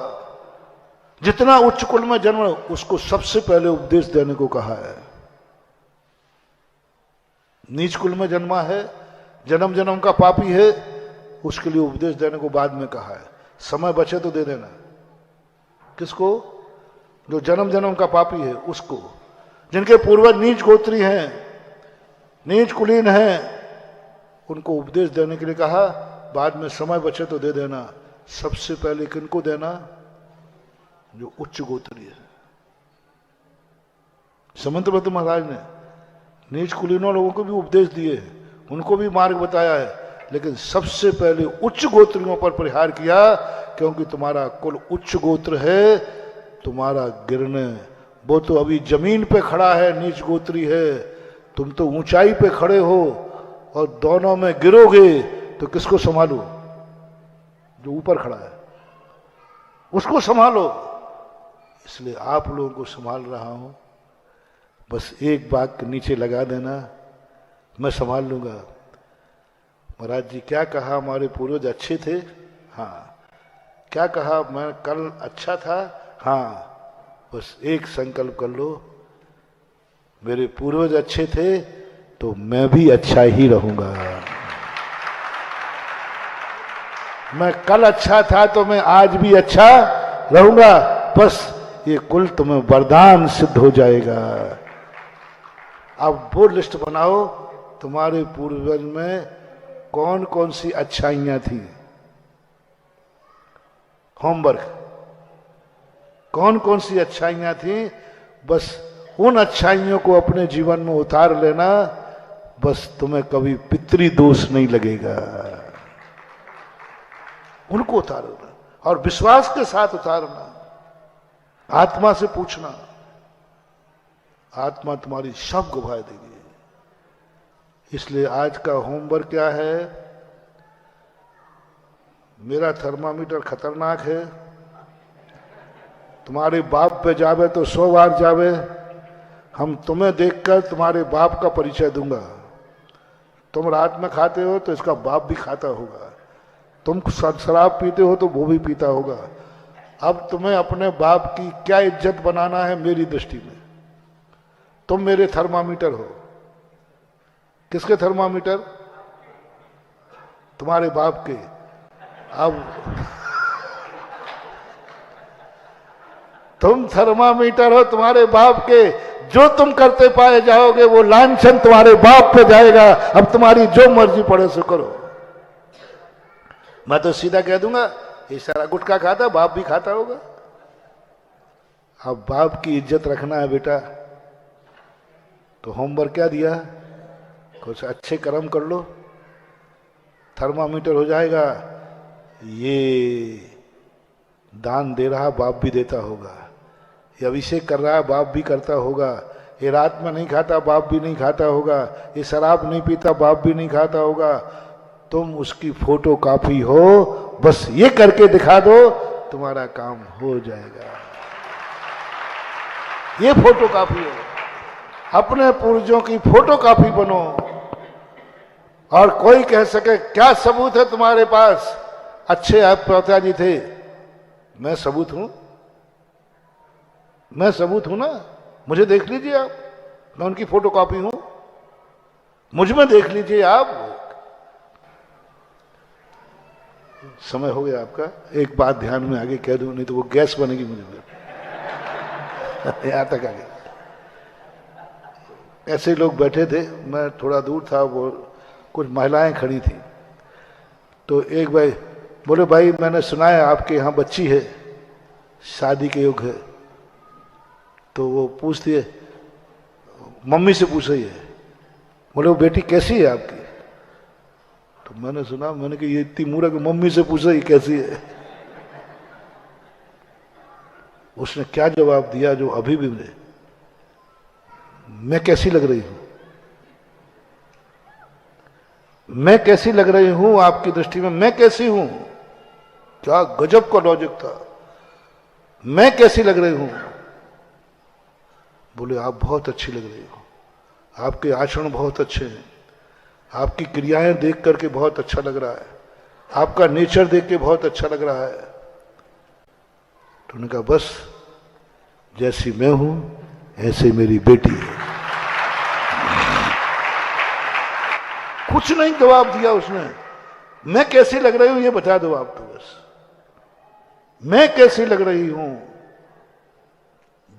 जितना उच्च कुल में जन्म, उसको सबसे पहले उपदेश देने को कहा है। नीच कुल में जन्मा है, जन्म जन्म का पापी है, उसके लिए उपदेश देने को बाद में कहा है। समय बचे तो दे देना। किसको? जो जन्म जन्म का पापी है उसको, जिनके पूर्वज नीच गोत्री हैं, नीच कुलीन हैं, उनको उपदेश देने के लिए कहा। बाद में समय बचे तो दे देना। सबसे पहले किनको देना? जो उच्च गोत्री है। समंत्र भद्र महाराज ने नीच कुलीनों लोगों को भी उपदेश दिए हैं, उनको भी मार्ग बताया है, लेकिन सबसे पहले उच्च गोत्रियों पर प्रहार किया, क्योंकि तुम्हारा कुल उच्च गोत्र है। तुम्हारा गिरने, वो तो अभी जमीन पे खड़ा है, नीच गोत्री है, तुम तो ऊंचाई पे खड़े हो, और दोनों में गिरोगे तो किसको संभालो? जो ऊपर खड़ा है उसको संभालो। इसलिए आप लोगों को संभाल रहा हूं, बस एक बात के नीचे लगा देना, मैं संभाल लूंगा। महाराज जी क्या कहा, हमारे पूर्वज अच्छे थे? हाँ। क्या कहा, मैं कल अच्छा था? हाँ। बस एक संकल्प कर लो, मेरे पूर्वज अच्छे थे तो मैं भी अच्छा ही रहूंगा। मैं कल अच्छा था तो मैं आज भी अच्छा रहूंगा। बस ये कुल तुम्हें वरदान सिद्ध हो जाएगा। अब वो लिस्ट बनाओ, तुम्हारे पूर्वज में कौन कौन सी अच्छाइयां थी। होमवर्क, कौन कौन सी अच्छाइयां थी, बस उन अच्छाइयों को अपने जीवन में उतार लेना। बस तुम्हें कभी पितृ दोष नहीं लगेगा। उनको उतारना और विश्वास के साथ उतारना। आत्मा से पूछना, आत्मा तुम्हारी सब गवाह देगी। इसलिए आज का होमवर्क क्या है? मेरा थर्मामीटर खतरनाक है, तुम्हारे बाप पे जावे तो 100 बार जावे। हम तुम्हें देखकर तुम्हारे बाप का परिचय दूंगा। तुम रात में खाते हो तो इसका बाप भी खाता होगा, तुम शराब पीते हो तो वो भी पीता होगा। अब तुम्हें अपने बाप की क्या इज्जत बनाना है मेरी दृष्टि में? तुम मेरे थर्मामीटर हो। किसके थर्मामीटर? तुम्हारे बाप के। अब तुम थर्मामीटर हो तुम्हारे बाप के, जो तुम करते पाए जाओगे वो लांछन तुम्हारे बाप पे जाएगा। अब तुम्हारी जो मर्जी पड़े सो करो। मैं तो सीधा कह दूंगा, ये सारा गुटखा खाता, बाप भी खाता होगा। अब बाप की इज्जत रखना है बेटा, तो होमवर्क क्या दिया? कुछ अच्छे कर्म कर लो, थर्मामीटर हो जाएगा। ये दान दे रहा बाप भी देता होगा, ये अभिषेक कर रहा है बाप भी करता होगा, ये रात में नहीं खाता बाप भी नहीं खाता होगा, ये शराब नहीं पीता बाप भी नहीं खाता होगा। तुम उसकी फोटो कॉपी हो, बस ये करके दिखा दो, तुम्हारा काम हो जाएगा। ये फोटो कॉपी हो, अपने पूर्वजों की फोटो कॉपी बनो। और कोई कह सके क्या सबूत है तुम्हारे पास, अच्छे आप पिताजी थे? मैं सबूत हूं, मैं सबूत हूं ना। मुझे देख लीजिए आप, मैं उनकी फोटो कॉपी हूं, मुझ में देख लीजिए आप। समय हो गया आपका। एक बात ध्यान में आगे कह दूं, नहीं तो वो गैस बनेगी मुझे। यहां तक आगे ऐसे लोग बैठे थे, मैं थोड़ा दूर था, वो कुछ महिलाएं खड़ी थी। तो एक भाई बोले भाई मैंने सुना है आपके यहाँ बच्ची है, शादी के योग है। तो वो पूछती है, मम्मी से पूछ रही है। बोले वो बेटी कैसी है आपकी? तो मैंने सुना, मैंने कहा ये इतनी मूर्ख मम्मी से पूछ रही कैसी है। उसने क्या जवाब दिया जो अभी भी मुझे, मैं कैसी लग रही हूं, मैं कैसी लग रही हूं आपकी दृष्टि में, मैं कैसी हूं? क्या गजब का लॉजिक था। मैं कैसी लग रही हूं? बोले आप बहुत अच्छी लग रही हो, आपके आचरण बहुत अच्छे हैं, आपकी क्रियाएं देख करके बहुत अच्छा लग रहा है, आपका नेचर देख के बहुत अच्छा लग रहा है। तो उन्होंने कहा बस जैसी मैं हूं ऐसे मेरी बेटी है। कुछ नहीं जवाब दिया उसने, मैं कैसी लग रही हूं ये बता दो आप तो, बस मैं कैसी लग रही हूं,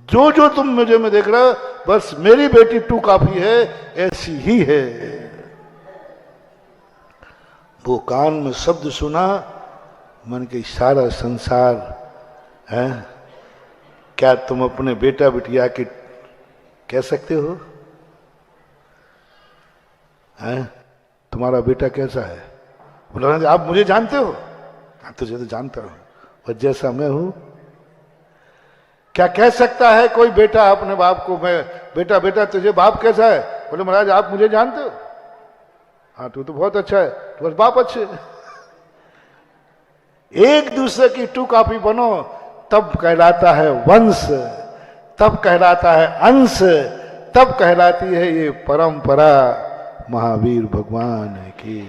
जो जो तुम मुझे में देख रहे हो, बस मेरी बेटी टू काफी है, ऐसी ही है। वो कान में शब्द सुना, मन के सारा संसार है। क्या तुम अपने बेटा बिटिया के कह सकते हो? हैं? तुम्हारा बेटा कैसा है? बोला आप मुझे जानते हो? हाँ तुझे तो जानता हूं, और जैसा मैं हूं। क्या कह सकता है कोई बेटा अपने बाप को, मैं बेटा बेटा तुझे बाप कैसा है? बोले महाराज आप मुझे जानते हो? हाँ तू तो बहुत अच्छा है, तो बस बाप अच्छे। एक दूसरे की टू कॉपी बनो तब कहलाता है वंश, तब कहलाता है अंश, तब कहलाती है ये परंपरा। महावीर भगवान की।